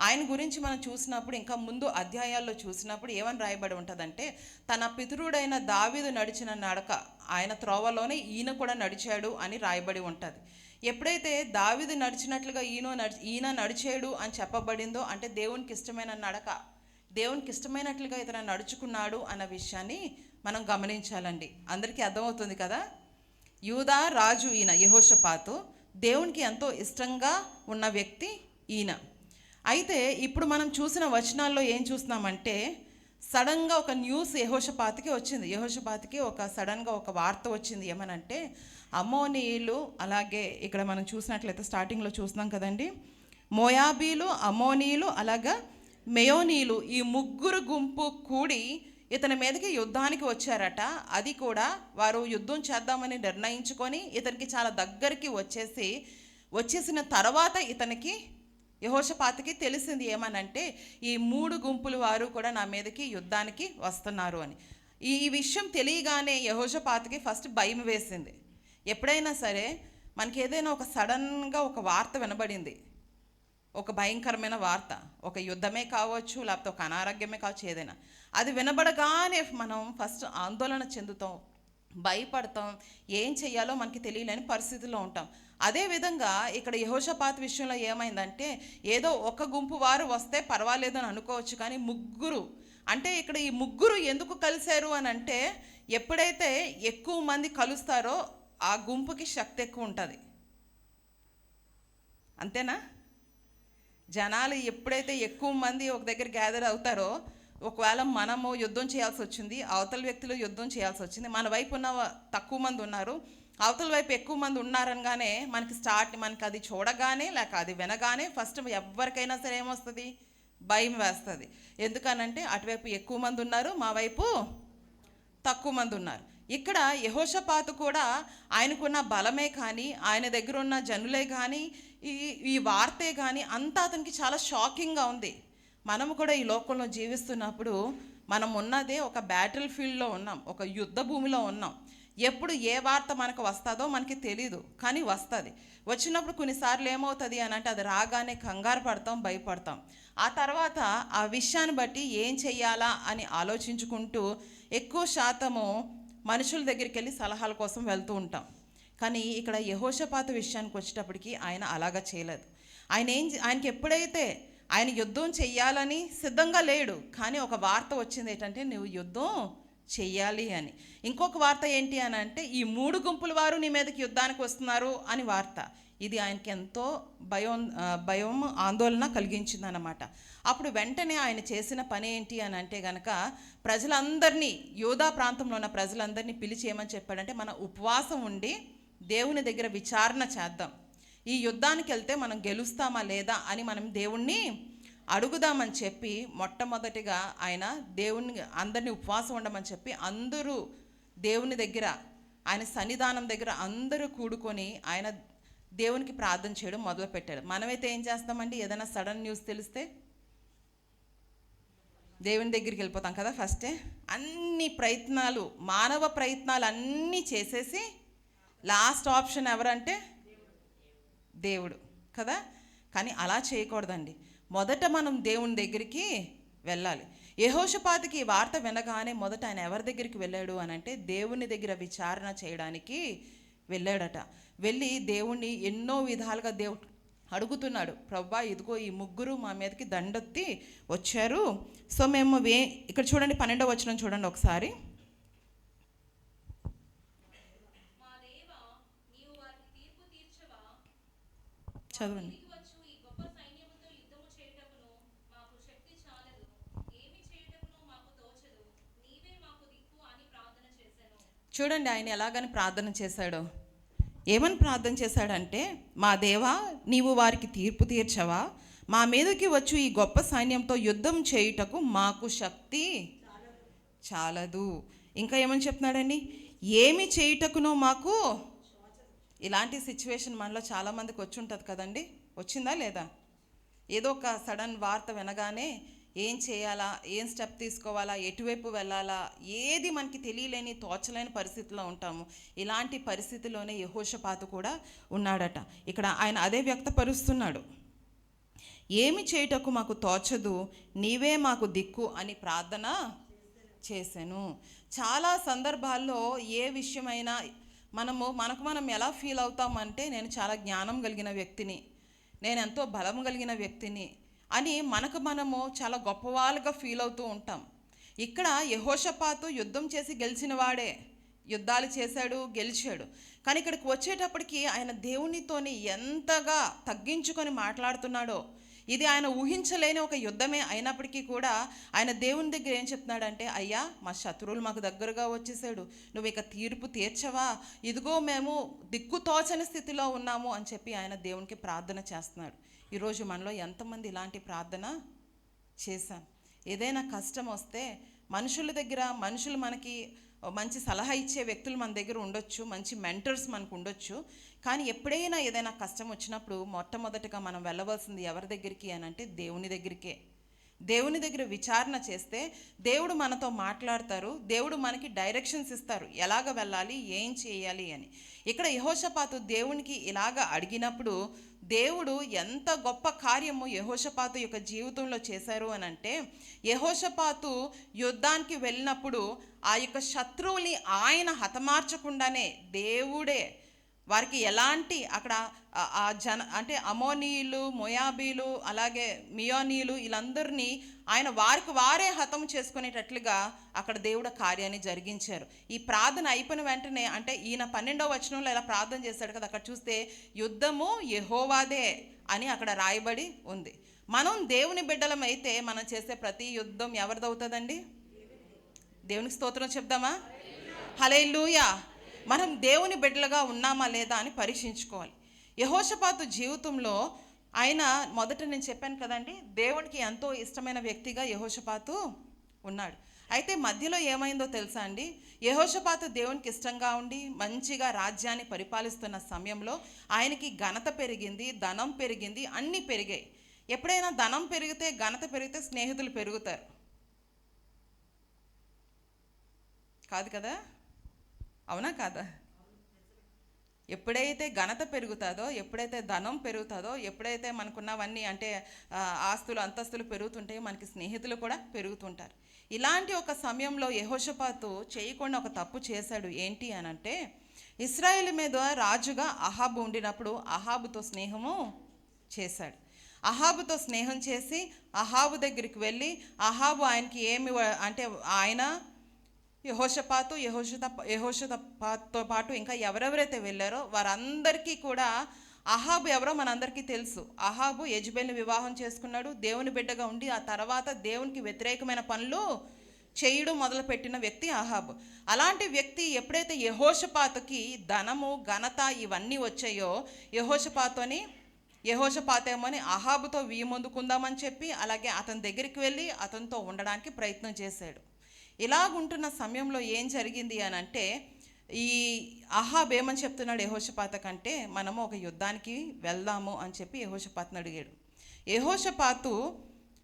ఆయన గురించి మనం చూసినప్పుడు ఇంకా ముందు అధ్యాయాల్లో చూసినప్పుడు ఏమని రాయబడి ఉంటుందంటే, తన పితరుడైన దావీదు నడిచిన నడక, ఆయన త్రోవలోనే ఈయన కూడా నడిచాడు అని రాయబడి ఉంటుంది. ఎప్పుడైతే దావీదు నడిచినట్లుగా ఈయన నడిచాడు అని చెప్పబడిందో అంటే దేవునికి ఇష్టమైన నడక, దేవునికి ఇష్టమైనట్లుగా ఇతను నడుచుకున్నాడు అన్న విషయాన్ని మనం గమనించాలండి. అందరికీ అర్థమవుతుంది కదా. యూదా రాజు ఈయన యెహోషాపాతు, దేవునికి ఎంతో ఇష్టంగా ఉన్న వ్యక్తి ఈయన. అయితే ఇప్పుడు మనం చూసిన వచనాల్లో ఏం చూస్తున్నామంటే, సడన్గా ఒక న్యూస్ యెహోషాపాతుకి సడన్గా ఒక వార్త వచ్చింది. ఏమనంటే అమ్మోనీయులు, అలాగే ఇక్కడ మనం చూసినట్లయితే స్టార్టింగ్లో చూస్తున్నాం కదండి, మోయాబీలు, అమ్మోనీయులు అలాగా మెయోనీయులు, ఈ 3 గుంపు కూడి ఇతని మీదకి యుద్ధానికి వచ్చారట. అది కూడా వారు యుద్ధం చేద్దామని నిర్ణయించుకొని ఇతనికి చాలా దగ్గరికి వచ్చేసిన తర్వాత యెహోషాపాతుకి తెలిసింది ఏమనంటే, ఈ 3 గుంపుల వారు కూడా నా మీదకి యుద్ధానికి వస్తున్నారు అని. ఈ విషయం తెలియగానే యెహోషాపాతుకి ఫస్ట్ భయం వేసింది. ఎప్పుడైనా సరే మనకి ఏదైనా ఒక సడన్గా ఒక వార్త వినబడింది, ఒక భయంకరమైన వార్త, ఒక యుద్ధమే కావచ్చు లేకపోతే ఒక అనారోగ్యమే కావచ్చు, ఏదైనా అది వినబడగానే మనం ఫస్ట్ ఆందోళన చెందుతాం, భయపడతాం, ఏం చెయ్యాలో మనకి తెలియలేని పరిస్థితిలో ఉంటాం. అదేవిధంగా ఇక్కడ యెహోషాపాతు విషయంలో ఏమైందంటే, ఏదో ఒక గుంపు వారు వస్తే పర్వాలేదు అని అనుకోవచ్చు, కానీ 3 అంటే ఇక్కడ ఈ 3 ఎందుకు కలిశారు అని అంటే, ఎప్పుడైతే ఎక్కువ మంది కలుస్తారో ఆ గుంపుకి శక్తి ఎక్కువ ఉంటుంది. అంతేనా? జనాలు ఎప్పుడైతే ఎక్కువ మంది ఒక దగ్గర గ్యాదర్ అవుతారో, ఒకవేళ మనము యుద్ధం చేయాల్సి వచ్చింది, అవతల వ్యక్తులు యుద్ధం చేయాల్సి వచ్చింది, మన వైపు ఉన్న తక్కువ మంది ఉన్నారు, అవతల వైపు ఎక్కువ మంది ఉన్నారనగానే మనకి అది చూడగానే లేక అది వినగానే ఫస్ట్ ఎవరికైనా సరే ఏమొస్తుంది? భయం వేస్తుంది. ఎందుకనంటే అటువైపు ఎక్కువ మంది ఉన్నారు, మా వైపు తక్కువ మంది ఉన్నారు. ఇక్కడ యెహోషాపాతు కూడా ఆయనకున్న బలమే కానీ, ఆయన దగ్గర ఉన్న జనులే కానీ, ఈ వార్తే కానీ అంతా అతనికి చాలా షాకింగ్గా ఉంది. మనము కూడా ఈ లోకంలో జీవిస్తున్నప్పుడు మనం ఉన్నదే ఒక బ్యాటిల్ ఫీల్డ్లో ఉన్నాం, ఒక యుద్ధ భూమిలో ఉన్నాం. ఎప్పుడు ఏ వార్త మనకు వస్తుందో మనకి తెలీదు, కానీ వస్తుంది. వచ్చినప్పుడు కొన్నిసార్లు ఏమవుతుంది అని అంటే, అది రాగానే కంగారు పడతాం, భయపడతాం. ఆ తర్వాత ఆ విషయాన్ని బట్టి ఏం చెయ్యాలా అని ఆలోచించుకుంటూ ఎక్కువ శాతము మనుషుల దగ్గరికి వెళ్ళి సలహాల కోసం వెళ్తూ ఉంటాం. కానీ ఇక్కడ యెహోషాపాతు విషయానికి వచ్చేటప్పటికి ఆయన అలాగా చేయలేదు. ఆయనకి ఎప్పుడైతే ఆయన యుద్ధం చెయ్యాలని సిద్ధంగా లేడు, కానీ ఒక వార్త వచ్చింది ఏంటంటే, నువ్వు యుద్ధం చెయ్యాలి అని. ఇంకొక వార్త ఏంటి అని అంటే, ఈ 3 గుంపుల వారు నీ మీదకి యుద్ధానికి వస్తున్నారు అని వార్త. ఇది ఆయనకి ఎంతో భయం ఆందోళన కలిగించింది అన్నమాట. అప్పుడు వెంటనే ఆయన చేసిన పని ఏంటి అని అంటే గనక, ప్రజలందరినీ, యూదా ప్రాంతంలో ఉన్న ప్రజలందరినీ పిలిచి ఏమని చెప్పాడంటే, మన ఉపవాసం ఉండి దేవుని దగ్గర విచారణ చేద్దాం, ఈ యుద్ధానికి వెళ్తే మనం గెలుస్తామా లేదా అని మనం దేవుణ్ణి అడుగుదామని చెప్పి మొట్టమొదటిగా ఆయన అందరినీ ఉపవాసం ఉండమని చెప్పి అందరూ దేవుని దగ్గర, ఆయన సన్నిధానం దగ్గర అందరూ కూడుకొని ఆయన దేవునికి ప్రార్థన చేయడం మొదలుపెట్టాడు. మనమైతే ఏం చేస్తామండి? ఏదైనా సడన్ న్యూస్ తెలిస్తే దేవుని దగ్గరికి వెళ్ళిపోతాం కదా ఫస్టే. అన్ని ప్రయత్నాలు, మానవ ప్రయత్నాలు అన్నీ చేసేసి లాస్ట్ ఆప్షన్ ఎవరంటే దేవుడు కదా. కానీ అలా చేయకూడదండి. మొదట మనం దేవుని దగ్గరికి వెళ్ళాలి. యెహోషాపాతుకి ఈ వార్త వినగానే మొదట ఆయన ఎవరి దగ్గరికి వెళ్ళాడు అని అంటే దేవుని దగ్గర విచారణ చేయడానికి వెళ్ళాడట. వెళ్ళి దేవుణ్ణి ఎన్నో విధాలుగా దేవుడు అడుగుతున్నాడు, ప్రభువా ఇదిగో ఈ ముగ్గురు మా మీదకి దండెత్తి వచ్చారు. సో మేము ఇక్కడ చూడండి 12వ వచనం చూడండి ఒకసారి. చదవండి. చూడండి ఆయన ఎలాగని ప్రార్థన చేశాడో. ఏమని ప్రార్థన చేశాడంటే, మా దేవా నీవు వారికి తీర్పు తీర్చవా, మా మీదకి వచ్చు ఈ గొప్ప సైన్యంతో యుద్ధం చేయుటకు మాకు శక్తి చాలదు. ఇంకా ఏమని చెప్తున్నాడండి, ఏమి చేయుటకునో మాకు. ఇలాంటి సిచ్యువేషన్ మనలో చాలామందికి వచ్చి ఉంటుంది కదండి. వచ్చిందా లేదా? ఏదో ఒక సడన్ వార్త వినగానే ఏం చేయాలా, ఏం స్టెప్ తీసుకోవాలా, ఎటువైపు వెళ్ళాలా, ఏది మనకి తెలియలేని తోచలేని పరిస్థితిలో ఉంటాము. ఇలాంటి పరిస్థితిలోనే యెహోషాపాతు కూడా ఉన్నాడట. ఇక్కడ ఆయన అదే వ్యక్తపరుస్తున్నాడు. ఏమి చేయుటకు మాకు తోచదు, నీవే మాకు దిక్కు అని ప్రార్థన చేశాను. చాలా సందర్భాల్లో ఏ విషయమైనా మనకు మనం ఎలా ఫీల్ అవుతామంటే, నేను చాలా జ్ఞానం కలిగిన వ్యక్తిని, నేను ఎంతో బలం కలిగిన వ్యక్తిని అని మనము చాలా గొప్పవాళ్ళుగా ఫీల్ అవుతూ ఉంటాం. ఇక్కడ యెహోషాపాతు యుద్ధం చేసి గెలిచిన వాడే, యుద్ధాలు చేశాడు, గెలిచాడు. కానీ ఇక్కడికి వచ్చేటప్పటికి ఆయన దేవునితోని ఎంతగా తగ్గించుకొని మాట్లాడుతున్నాడో. ఇది ఆయన ఊహించలేని ఒక యుద్ధమే అయినప్పటికీ కూడా ఆయన దేవుని దగ్గర ఏం చెప్తున్నాడంటే, అయ్యా మా శత్రువులు మాకు దగ్గరగా వచ్చేసాడు, నువ్వు ఇక తీర్పు తీర్చవా, ఇదిగో మేము దిక్కుతోచని స్థితిలో ఉన్నాము అని చెప్పి ఆయన దేవునికి ప్రార్థన చేస్తున్నాడు. ఈరోజు మనలో ఎంతమంది ఇలాంటి ప్రార్థన చేశాం? ఏదైనా కష్టం వస్తే మనుషులు మనకి మంచి సలహా ఇచ్చే వ్యక్తులు మన దగ్గర ఉండొచ్చు, మంచి మెంటర్స్ మనకు ఉండొచ్చు. కానీ ఎప్పుడైనా ఏదైనా కష్టం వచ్చినప్పుడు మొట్టమొదటిగా మనం వెళ్ళవలసింది ఎవరి దగ్గరికి అని అంటే దేవుని దగ్గరికే. దేవుని దగ్గర విచారణ చేస్తే దేవుడు మనతో మాట్లాడతారు, దేవుడు మనకి డైరెక్షన్స్ ఇస్తారు, ఎలాగ వెళ్ళాలి, ఏం చేయాలి అని. ఇక్కడ యెహోషాపాతు దేవునికి ఇలాగ అడిగినప్పుడు దేవుడు ఎంత గొప్ప కార్యము యెహోషాపాతు యొక్క జీవితంలో చేశారు అని అంటే, యెహోషాపాతు యుద్ధానికి వెళ్ళినప్పుడు ఆ యొక్క శత్రువుని ఆయన హతమార్చకుండానే దేవుడే వారికి ఎలాంటి అక్కడ అంటే అమోనీయులు, మోయాబీలు, అలాగే మియోనీయులు వీళ్ళందరినీ ఆయన వారే హతం చేసుకునేటట్లుగా అక్కడ దేవుడు కార్యాన్ని జరిగించారు. ఈ ప్రార్థన అయిపోయిన వెంటనే అంటే ఈయన 12వ వచనంలో ఇలా ప్రార్థన చేశాడు కదా, అక్కడ చూస్తే యుద్ధము యెహోవాదే అని అక్కడ రాయబడి ఉంది. మనం దేవుని బిడ్డలం అయితే మనం చేసే ప్రతి యుద్ధం ఎవరిదవుతుందండి? దేవునికి స్తోత్రం చెప్దామా? హల్లెలూయా. మనం దేవుని బిడ్డలుగా ఉన్నామా లేదా అని పరీక్షించుకోవాలి. యెహోషాపాతు జీవితంలో ఆయన మొదట నేను చెప్పాను కదండి, దేవునికి ఎంతో ఇష్టమైన వ్యక్తిగా యెహోషాపాతు ఉన్నాడు. అయితే మధ్యలో ఏమైందో తెలుసా అండి? యెహోషాపాతు దేవునికి ఇష్టంగా ఉండి మంచిగా రాజ్యాన్ని పరిపాలిస్తున్న సమయంలో ఆయనకి ఘనత పెరిగింది, ధనం పెరిగింది, అన్నీ పెరిగాయి. ఎప్పుడైనా ధనం పెరిగితే, ఘనత పెరిగితే స్నేహితులు పెరుగుతారు కాదు కదా? అవునా కాదా? ఎప్పుడైతే ఘనత పెరుగుతుందో, ఎప్పుడైతే ధనం పెరుగుతుందో, ఎప్పుడైతే మనకున్నవన్నీ అంటే ఆస్తులు అంతస్తులు పెరుగుతుంటాయో మనకి స్నేహితులు కూడా పెరుగుతుంటారు. ఇలాంటి ఒక సమయంలో యెహోషాపాతు చేయకుండా ఒక తప్పు చేశాడు. ఏంటి అని అంటే, ఇశ్రాయేలు మీద రాజుగా అహాబు ఉండినప్పుడు అహాబుతో స్నేహము చేశాడు. అహాబుతో స్నేహం చేసి అహాబు దగ్గరికి వెళ్ళి అహాబు ఆయనకి ఏమి అంటే ఆయన యెహోషాపాతుతో పాటు ఇంకా ఎవరెవరైతే వెళ్ళారో వారందరికీ కూడా అహాబు ఎవరో మనందరికీ తెలుసు. అహాబు యెజబెల్ని వివాహం చేసుకున్నాడు, దేవుని బిడ్డగా ఉండి ఆ తర్వాత దేవునికి వ్యతిరేకమైన పనులు చేయడం మొదలుపెట్టిన వ్యక్తి అహాబు. అలాంటి వ్యక్తి ఎప్పుడైతే యెహోషాపాతుకి ధనము, ఘనత ఇవన్నీ వచ్చాయో యెహోషాపాతేమని అహాబుతో వీమొందుకుందామని చెప్పి అలాగే అతని దగ్గరికి వెళ్ళి అతనితో ఉండడానికి ప్రయత్నం చేశాడు. ఇలాగుంటున్న సమయంలో ఏం జరిగింది అని అంటే, ఈ అహాబ్ ఏమని చెప్తున్నాడు యెహోషాపాతు కంటే, మనము ఒక యుద్ధానికి వెళ్దాము అని చెప్పి యెహోషాపాతుని అడిగాడు. యెహోషాపాతు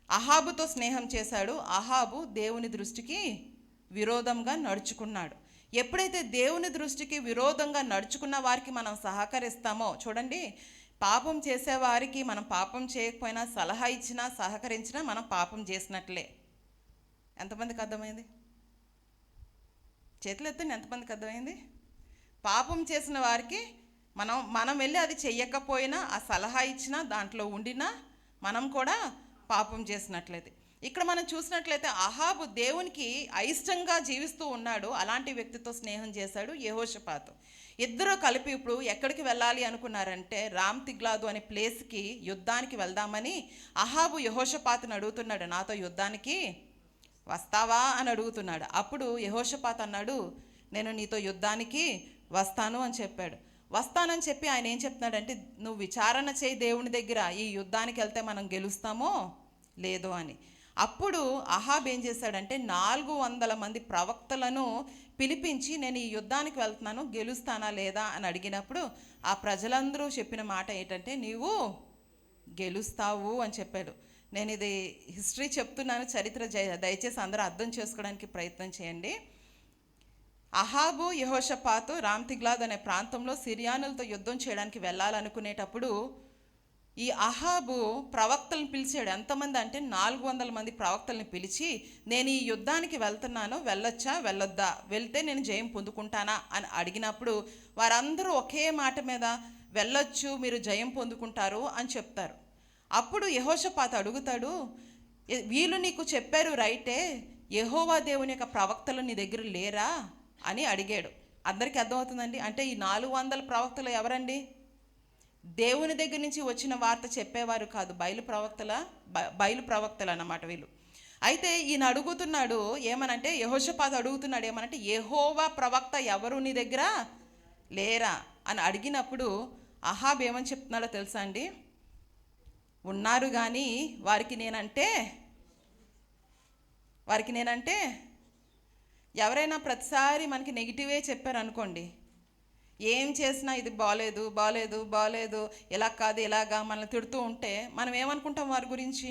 అహాబుతో స్నేహం చేశాడు. అహాబు దేవుని దృష్టికి విరోధంగా నడుచుకున్నాడు. ఎప్పుడైతే దేవుని దృష్టికి విరోధంగా నడుచుకున్న వారికి మనం సహకరిస్తామో, చూడండి, పాపం చేసేవారికి మనం పాపం చేయకపోయినా సలహా ఇచ్చినా సహకరించినా మనం పాపం చేసినట్లే. ఎంతమందికి అర్థమైంది? చేతులు ఎత్తండి, ఎంతమందికి అర్థమైంది? పాపం చేసిన వారికి మనం వెళ్ళి అది చెయ్యకపోయినా ఆ సలహా ఇచ్చినా దాంట్లో ఉండినా మనం కూడా పాపం చేసినట్లయితే. ఇక్కడ మనం చూసినట్లయితే అహాబు దేవునికి అయిష్టంగా జీవిస్తూ ఉన్నాడు. అలాంటి వ్యక్తితో స్నేహం చేశాడు యెహోషాపాతు. ఇద్దరు కలిపి ఇప్పుడు ఎక్కడికి వెళ్ళాలి అనుకున్నారంటే రామ్తిగ్లాదు అనే ప్లేస్కి యుద్ధానికి వెళ్దామని అహాబు యెహోషాపాతుని అడుగుతున్నాడు, నాతో యుద్ధానికి వస్తావా అని అడుగుతున్నాడు. అప్పుడు యెహోషాపాతు అన్నాడు, నేను నీతో యుద్ధానికి వస్తాను అని చెప్పాడు. వస్తానని చెప్పి ఆయన ఏం చెప్తున్నాడంటే, నువ్వు విచారణ చేయి దేవుని దగ్గర, ఈ యుద్ధానికి వెళ్తే మనం గెలుస్తామో లేదో అని. అప్పుడు అహాబ్ ఏం చేశాడంటే 400 మంది ప్రవక్తలను పిలిపించి, నేను ఈ యుద్ధానికి వెళ్తున్నాను, గెలుస్తానా లేదా అని అడిగినప్పుడు ఆ ప్రజలందరూ చెప్పిన మాట ఏంటంటే, నీవు గెలుస్తావు అని చెప్పాడు. నేను ఇది హిస్టరీ చెప్తున్నాను, చరిత్ర దయచేసి అందరూ అర్థం చేసుకోవడానికి ప్రయత్నం చేయండి. అహాబు యెహోషాపాతు రామ్తిగ్లాద్ అనే ప్రాంతంలో సిరియానులతో యుద్ధం చేయడానికి వెళ్ళాలనుకునేటప్పుడు ఈ అహాబు ప్రవక్తలను పిలిచాడు. ఎంతమంది అంటే 400 మంది ప్రవక్తలను పిలిచి, నేను ఈ యుద్ధానికి వెళ్తున్నాను, వెళ్ళొచ్చా వెళ్ళొద్దా, వెళ్తే నేను జయం పొందుకుంటానా అని అడిగినప్పుడు వారందరూ ఒకే మాట మీద వెళ్ళొచ్చు, మీరు జయం పొందుకుంటారు అని చెప్తారు. అప్పుడు యెహోషాపాతు అడుగుతాడు, వీళ్ళు నీకు చెప్పారు రైటే, యెహోవా దేవుని యొక్క ప్రవక్తలు నీ దగ్గర లేరా అని అడిగాడు. అందరికీ అర్థమవుతుందండి? అంటే ఈ 400 ప్రవక్తలు ఎవరండి? దేవుని దగ్గర నుంచి వచ్చిన వార్త చెప్పేవారు కాదు, బయలు ప్రవక్తలు అన్నమాట వీళ్ళు. అయితే ఈయన అడుగుతున్నాడు ఏమనంటే, యెహోషాపాతు అడుగుతున్నాడు ఏమనంటే, యెహోవా ప్రవక్త ఎవరు నీ దగ్గర లేరా అని అడిగినప్పుడు అహాబ్ ఏమని చెప్తున్నాడో తెలుసా అండి? ఉన్నారు కానీ వారికి నేనంటే ఎవరైనా ప్రతిసారి మనకి నెగిటివే చెప్పారు అనుకోండి, ఏం చేసినా ఇది బాలేదు బాలేదు బాలేదు, ఇలా కాదు ఇలాగా మనల్ని తిడుతూ ఉంటే మనం ఏమనుకుంటాం? వారి గురించి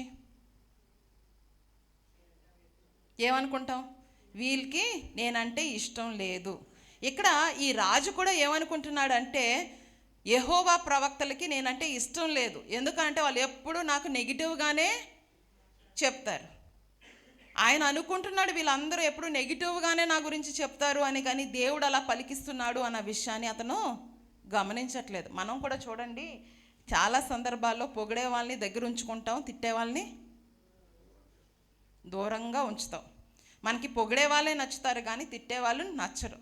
ఏమనుకుంటాం? వీళ్ళకి నేనంటే ఇష్టం లేదు. ఇక్కడ ఈ రాజు కూడా ఏమనుకుంటున్నాడు అంటే, యెహోవా ప్రవక్తలకి నేనంటే ఇష్టం లేదు, ఎందుకంటే వాళ్ళు ఎప్పుడు నాకు నెగిటివ్గానే చెప్తారు. ఆయన అనుకుంటున్నాడు వీళ్ళందరూ ఎప్పుడు నెగిటివ్గానే నా గురించి చెప్తారు అని, కానీ దేవుడు అలా పలికిస్తున్నాడు అన్న విషయాన్ని అతను గమనించట్లేదు. మనం కూడా చూడండి, చాలా సందర్భాల్లో పొగిడే వాళ్ళని దగ్గర ఉంచుకుంటాం, తిట్టే వాళ్ళని దూరంగా ఉంచుతాం. మనకి పొగిడే వాళ్ళే నచ్చుతారు కానీ తిట్టే వాళ్ళు నచ్చరు.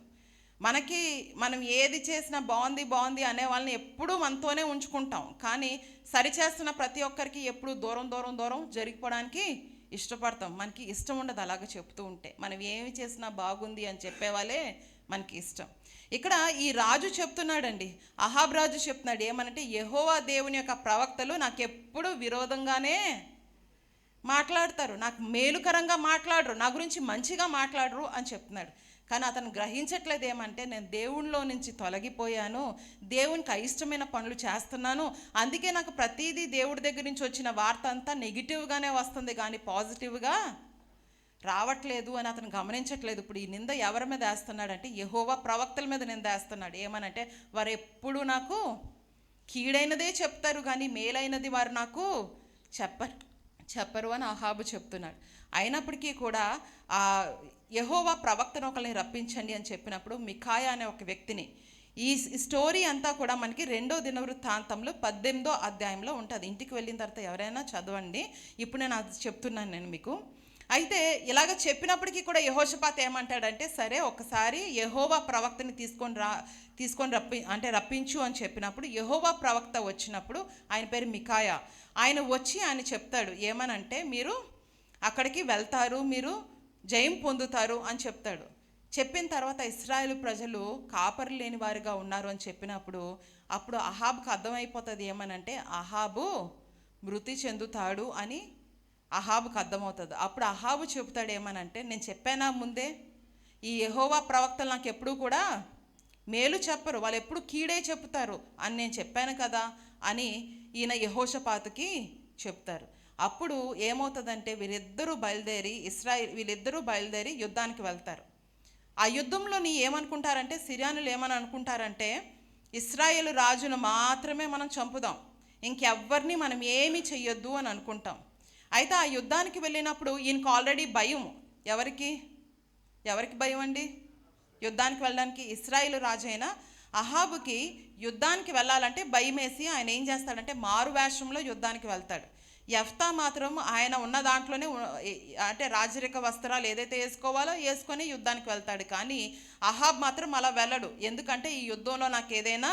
మనం ఏది చేసినా బాగుంది బాగుంది అనే వాళ్ళని ఎప్పుడూ మనతోనే ఉంచుకుంటాం, కానీ సరిచేస్తున్న ప్రతి ఒక్కరికి ఎప్పుడు దూరం దూరం దూరం జరిగిపోవడానికి ఇష్టపడతాం. మనకి ఇష్టం ఉండదు అలాగ చెప్తూ ఉంటే. మనం ఏమి చేసినా బాగుంది అని చెప్పేవాళ్ళే మనకి ఇష్టం. ఇక్కడ ఈ రాజు చెప్తున్నాడండి, అహాబ్ రాజు చెప్తున్నాడు ఏమనంటే, యెహోవా దేవుని యొక్క ప్రవక్తలు నాకు ఎప్పుడు విరోధంగానే మాట్లాడతారు, నాకు మేలుకరంగా మాట్లాడరు, నా గురించి మంచిగా మాట్లాడరు అని చెప్తున్నాడు. కానీ అతను గ్రహించట్లేదు ఏమంటే, నేను దేవునిలో నుంచి తొలగిపోయాను, దేవునికి అయిష్టమైన పనులు చేస్తున్నాను, అందుకే నాకు ప్రతిదీ దేవుడి దగ్గర నుంచి వచ్చిన వార్త అంతా నెగిటివ్గానే వస్తుంది కానీ పాజిటివ్గా రావట్లేదు అని అతను గమనించట్లేదు. ఇప్పుడు ఈ నింద ఎవరి మీద వేస్తున్నాడంటే, యెహోవా ప్రవక్తల మీద నింద వేస్తున్నాడు. ఏమనంటే, వారు ఎప్పుడు నాకు కీడైనదే చెప్తారు కానీ మేలైనది వారు నాకు చెప్పరు అని అహాబు చెప్తున్నాడు. అయినప్పటికీ కూడా యెహోవా ప్రవక్తను ఒకరిని రప్పించండి అని చెప్పినప్పుడు మికాయా అనే ఒక వ్యక్తిని, ఈ స్టోరీ అంతా కూడా మనకి 2వ దినవృత్తాంతంలో 18వ అధ్యాయంలో ఉంటుంది. ఇంటికి వెళ్ళిన తర్వాత ఎవరైనా చదవండి, ఇప్పుడు నేను అది చెప్తున్నాను మీకు. అయితే ఇలాగ చెప్పినప్పటికీ కూడా యెహోషాపాతు ఏమంటాడంటే, సరే ఒకసారి యెహోవా ప్రవక్తని తీసుకొని రప్పించు అని చెప్పినప్పుడు యెహోవా ప్రవక్త వచ్చినప్పుడు, ఆయన పేరు మికాయా, ఆయన వచ్చి ఆయన చెప్తాడు ఏమనంటే, మీరు అక్కడికి వెళ్తారు, మీరు జయం పొందుతారు అని చెప్తాడు. చెప్పిన తర్వాత ఇశ్రాయేలు ప్రజలు కాపరి లేని వారిగా ఉన్నారు అని చెప్పినప్పుడు అప్పుడు అహాబుకు అర్థమైపోతుంది ఏమనంటే, అహాబు మృతి చెందుతాడు అని అహాబుకు అర్థమవుతుంది. అప్పుడు అహాబు చెబుతాడు ఏమనంటే, నేను చెప్పానా ముందే, ఈ యెహోవా ప్రవక్తలు నాకు ఎప్పుడూ కూడా మేలు చెప్పరు, వాళ్ళు ఎప్పుడు కీడే చెప్తారు అని నేను చెప్పాను కదా అని ఈయన యెహోషాపాతుకి చెప్తారు. అప్పుడు ఏమవుతుందంటే వీళ్ళిద్దరూ బయలుదేరి యుద్ధానికి వెళ్తారు. ఆ యుద్ధంలోని ఏమనుకుంటారంటే సిరియానులు ఏమని అనుకుంటారంటే ఇశ్రాయేలు రాజును మాత్రమే మనం చంపుదాం, ఇంకెవ్వరిని మనం ఏమీ చెయ్యొద్దు అని అనుకుంటాం. అయితే ఆ యుద్ధానికి వెళ్ళినప్పుడు ఈయనకు ఆల్రెడీ భయం. ఎవరికి భయం అండి? యుద్ధానికి వెళ్ళడానికి ఇశ్రాయేలు రాజు అయిన అహాబుకి యుద్ధానికి వెళ్ళాలంటే భయం వేసి ఆయన ఏం చేస్తాడంటే మారు వేషంలో యుద్ధానికి వెళ్తాడు. యెఫ్తా మాత్రం ఆయన ఉన్న దాంట్లోనే అంటే రాజరిక వస్త్రాలు ఏదైతే వేసుకొని యుద్ధానికి వెళ్తాడు. కానీ అహాబ్ మాత్రం అలా వెళ్ళడు. ఎందుకంటే ఈ యుద్ధంలో నాకు ఏదైనా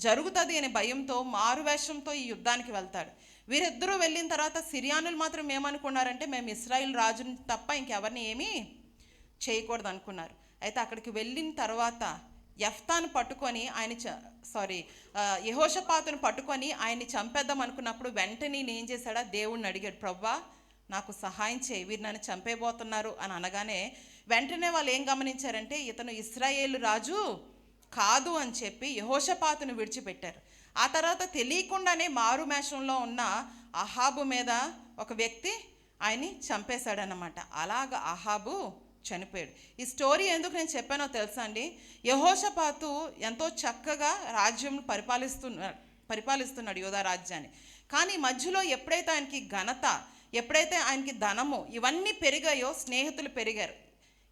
జరుగుతుంది అనే భయంతో మారు వేషంతో ఈ యుద్ధానికి వెళ్తాడు. వీరిద్దరూ వెళ్ళిన తర్వాత సిరియానులు మాత్రం ఏమనుకున్నారంటే మేము ఇశ్రాయేల్ రాజుని తప్ప ఇంకెవరిని ఏమీ చేయకూడదు అనుకున్నారు. అయితే అక్కడికి వెళ్ళిన తర్వాత యెఫ్తాను పట్టుకొని యెహోషాపాతును పట్టుకొని ఆయన్ని చంపేద్దాం అనుకున్నప్పుడు వెంటనే ఏం చేశాడా, దేవుణ్ణి అడిగాడు, ప్రభువా నాకు సహాయం చేయి, వీరు నన్ను చంపేయబోతున్నారు అని అనగానే వెంటనే వాళ్ళు ఏం గమనించారంటే ఇతను ఇశ్రాయేలు రాజు కాదు అని చెప్పి యెహోషాపాతును విడిచిపెట్టారు. ఆ తర్వాత తెలియకుండానే మారుమేషంలో ఉన్న అహాబు మీద ఒక వ్యక్తి ఆయన్ని చంపేశాడనమాట. అలాగ అహాబు చనిపోయాడు. ఈ స్టోరీ ఎందుకు నేను చెప్పానో తెలుసా అండి? యెహోషాపాతు ఎంతో చక్కగా రాజ్యం పరిపాలిస్తున్నాడు యూదా రాజ్యాన్ని. కానీ మధ్యలో ఎప్పుడైతే ఆయనకి ఘనత, ఎప్పుడైతే ఆయనకి ధనము ఇవన్నీ పెరిగాయో స్నేహితులు పెరిగారు.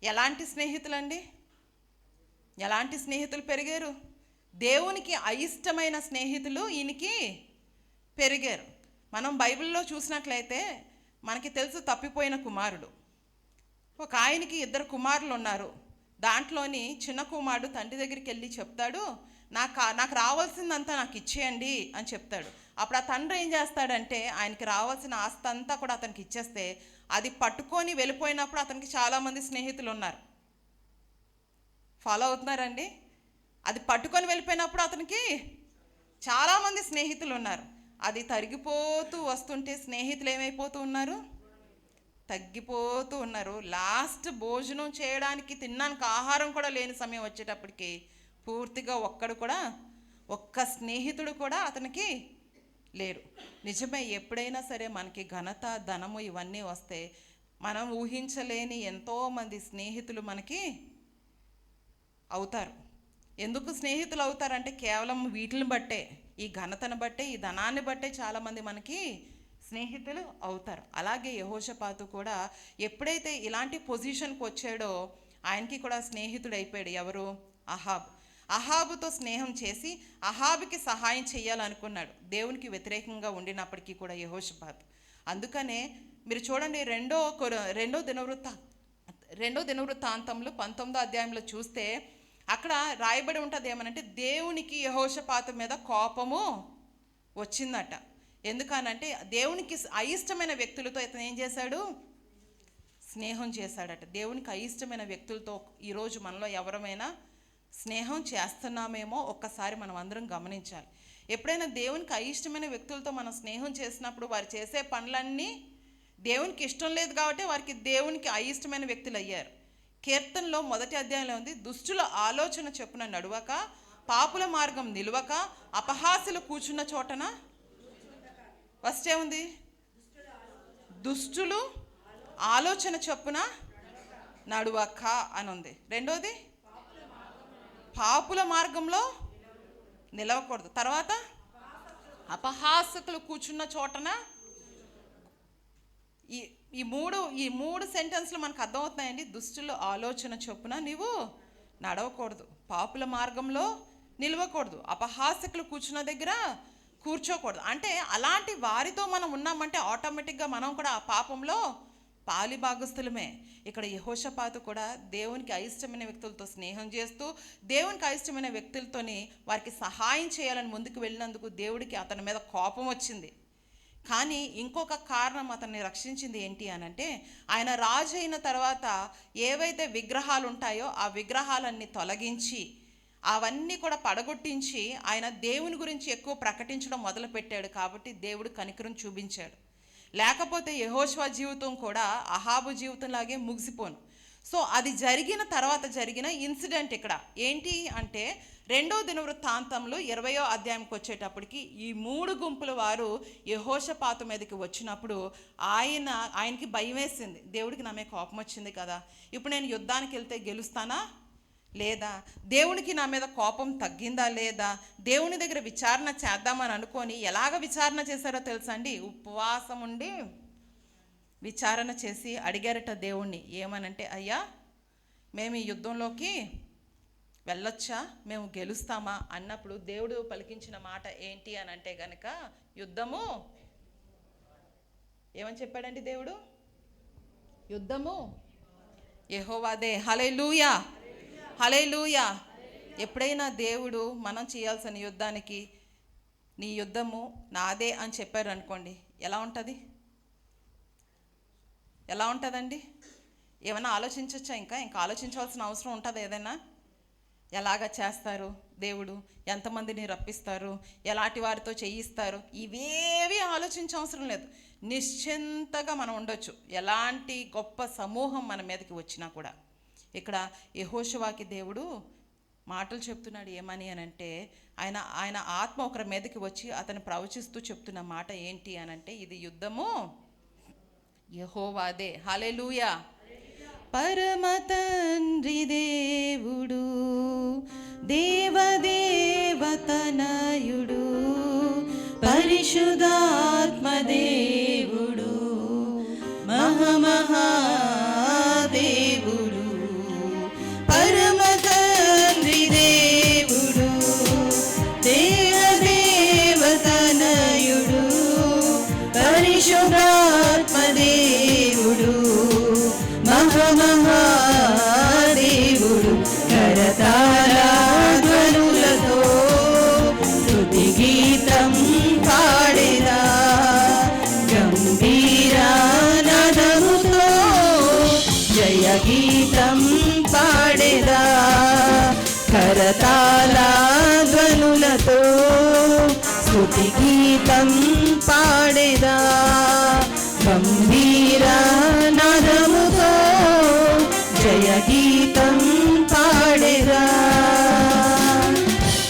ఎలాంటి స్నేహితులండి? ఎలాంటి స్నేహితులు పెరిగారు? దేవునికి అయిష్టమైన స్నేహితులు ఈయనకి పెరిగారు. మనం బైబిల్లో చూసినట్లయితే మనకి తెలుసు తప్పిపోయిన కుమారుడు. ఒక ఆయనకి 2 కుమారులు ఉన్నారు. దాంట్లోని చిన్న కుమారుడు తండ్రి దగ్గరికి వెళ్ళి చెప్తాడు, నాకు రావాల్సిందంతా నాకు ఇచ్చేయండి అని చెప్తాడు. అప్పుడు ఆ తండ్రి ఏం చేస్తాడంటే ఆయనకి రావాల్సిన ఆస్తి అంతా కూడా అతనికి ఇచ్చేస్తే అది పట్టుకొని వెళ్ళిపోయినప్పుడు అతనికి చాలామంది స్నేహితులు ఉన్నారు. ఫాలో అవుతున్నారండి? అది పట్టుకొని వెళ్ళిపోయినప్పుడు అతనికి చాలామంది స్నేహితులు ఉన్నారు. అది తరిగిపోతూ వస్తుంటే స్నేహితులు ఏమైపోతూ ఉన్నారు? తగ్గిపోతూ ఉన్నారు. లాస్ట్ భోజనం చేయడానికి తినడానికి ఆహారం కూడా లేని సమయం వచ్చేటప్పటికి పూర్తిగా ఒక్క స్నేహితుడు కూడా అతనికి లేరు. నిజమే, ఎప్పుడైనా సరే మనకి ఘనత, ధనము ఇవన్నీ వస్తే మనం ఊహించలేని ఎంతోమంది స్నేహితులు మనకి అవుతారు. ఎందుకు స్నేహితులు అవుతారంటే కేవలం వీటిని బట్టే, ఈ ఘనతను బట్టే, ఈ ధనాన్ని బట్టే చాలామంది మనకి స్నేహితులు అవుతారు. అలాగే యెహోషాపాతు కూడా ఎప్పుడైతే ఇలాంటి పొజిషన్కి వచ్చాడో ఆయనకి కూడా స్నేహితుడు అయిపోయాడు. ఎవరు? అహాబుతో స్నేహం చేసి అహాబుకి సహాయం చేయాలనుకున్నాడు, దేవునికి వ్యతిరేకంగా ఉండినప్పటికీ కూడా యెహోషాపాతు. అందుకనే మీరు చూడండి రెండో దినవృత్తాంతంలో 19వ అధ్యాయంలో చూస్తే అక్కడ రాయబడి ఉంటుంది ఏమనంటే దేవునికి యెహోషాపాతు మీద కోపము వచ్చిందట. ఎందుకనంటే దేవునికి అయిష్టమైన వ్యక్తులతో ఇతను ఏం చేశాడు? స్నేహం చేశాడట. దేవునికి అయిష్టమైన వ్యక్తులతో ఈరోజు మనలో ఎవరమైనా స్నేహం చేస్తున్నామేమో ఒక్కసారి మనం అందరం గమనించాలి. ఎప్పుడైనా దేవునికి అయిష్టమైన వ్యక్తులతో మనం స్నేహం చేసినప్పుడు వారు చేసే పనులన్నీ దేవునికి ఇష్టం లేదు కాబట్టి వారికి దేవునికి అయిష్టమైన వ్యక్తులు అయ్యారు. కీర్తనలో 1వ అధ్యాయంలో ఉంది, దుష్టుల ఆలోచన చొప్పున నడువక, పాపుల మార్గం నిలువక, అపహాస్యులు కూర్చున్న చోటన ఫస్ట్ ఏముంది? దుష్టులు ఆలోచన చొప్పున నడువక అని ఉంది. రెండోది పాపుల మార్గంలో నిలవకూడదు. తర్వాత అపహాసకులు కూర్చున్న చోటన. ఈ మూడు సెంటెన్స్లు మనకు అర్థమవుతున్నాయండి. దుష్టుల ఆలోచన చొప్పున నీవు నడవకూడదు, పాపుల మార్గంలో నిలవకూడదు, అపహాసకులు కూర్చున్న దగ్గర కూర్చోకూడదు. అంటే అలాంటి వారితో మనం ఉన్నామంటే ఆటోమేటిక్గా మనం కూడా ఆ పాపంలో పాలిభాగస్తులమే. ఇక్కడ యెహోషాపాతు కూడా దేవునికి అయిష్టమైన వ్యక్తులతో స్నేహం చేస్తూ దేవునికి అయిష్టమైన వ్యక్తులతోని వారికి సహాయం చేయాలని ముందుకు వెళ్ళినందుకు దేవుడికి అతని మీద కోపం వచ్చింది. కానీ ఇంకొక కారణం అతన్ని రక్షించింది ఏంటి అనంటే, ఆయన రాజు అయిన తర్వాత ఏవైతే విగ్రహాలు ఉంటాయో ఆ విగ్రహాలన్నీ తొలగించి అవన్నీ కూడా పడగొట్టించి ఆయన దేవుని గురించి ఎక్కువ ప్రకటించడం మొదలుపెట్టాడు. కాబట్టి దేవుడు కనికరం చూపించాడు. లేకపోతే యెహోషువ జీవితం కూడా అహాబు జీవితంలాగే ముగిసిపోను. సో అది జరిగిన తర్వాత జరిగిన ఇన్సిడెంట్ ఇక్కడ ఏంటి అంటే 2వ దినవృత్తాంతంలో 20వ అధ్యాయంకి వచ్చేటప్పటికి ఈ 3 గుంపుల వారు యెహోషాపాతు మీదకి వచ్చినప్పుడు ఆయనకి భయం వేసింది. దేవుడికి నా మీద కోపం వచ్చింది కదా, ఇప్పుడు నేను యుద్ధానికి వెళ్తే గెలుస్తానా లేదా, దేవునికి నా మీద కోపం తగ్గిందా లేదా, దేవుని దగ్గర విచారణ చేద్దామని అనుకొని ఎలాగ విచారణ చేశారో తెలుసా అండి? ఉపవాసం ఉండి విచారణ చేసి అడిగారట దేవుణ్ణి. ఏమనంటే, అయ్యా మేము ఈ యుద్ధంలోకి వెళ్ళొచ్చా, మేము గెలుస్తామా అన్నప్పుడు దేవుడు పలికించిన మాట ఏంటి అని అంటే కనుక, యుద్ధము ఏమని చెప్పాడండి దేవుడు? యుద్ధము యెహోవాదే. హల్లెలూయా, హల్లెలూయా. ఎప్పుడైనా దేవుడు మనం చేయాల్సిన యుద్ధానికి నీ యుద్ధము నాదే అని చెప్పారు అనుకోండి, ఎలా ఉంటుంది? ఎలా ఉంటుందండి? ఏమైనా ఆలోచించవచ్చా? ఇంకా ఆలోచించవలసిన అవసరం ఉంటుంది ఏదైనా? ఎలాగ చేస్తారు దేవుడు, ఎంతమందిని రప్పిస్తారు, ఎలాంటి వారితో చేయిస్తారు, ఇవేవి ఆలోచించవసరం లేదు. నిశ్చింతగా మనం ఉండొచ్చు, ఎలాంటి గొప్ప సమూహం మన మీదకి వచ్చినా కూడా. ఇక్కడ యెహోషువకి దేవుడు మాటలు చెప్తున్నాడు. ఏమని అని అంటే, ఆయన ఆత్మ ఒకరి మీదకి వచ్చి అతను ప్రవచిస్తూ చెప్తున్న మాట ఏంటి అని అంటే, ఇది యుద్ధము యెహోవాదే. హల్లెలూయా. పరమ తండ్రి దేవుడు, దేవదేవతనయుడు, పరిశుద్ధాత్మ దేవుడు, మహామహాదేవుడు, పరమ తండ్రి దేవుడు, దేవదేవతనయుడు, పరిశుద్ధాత్మ దేవుడు, మహామహాదేవుడు. కరతాళధ్వనులతో స్తుతి గీతం పాడేదా, గంభీరానాదముతో జయ గీతం పాడేదా, కరతాళధ్వనులతో స్తుతి గీతం పాడేదా, గంభీరానాదముతో జయ గీతం పాడేదా.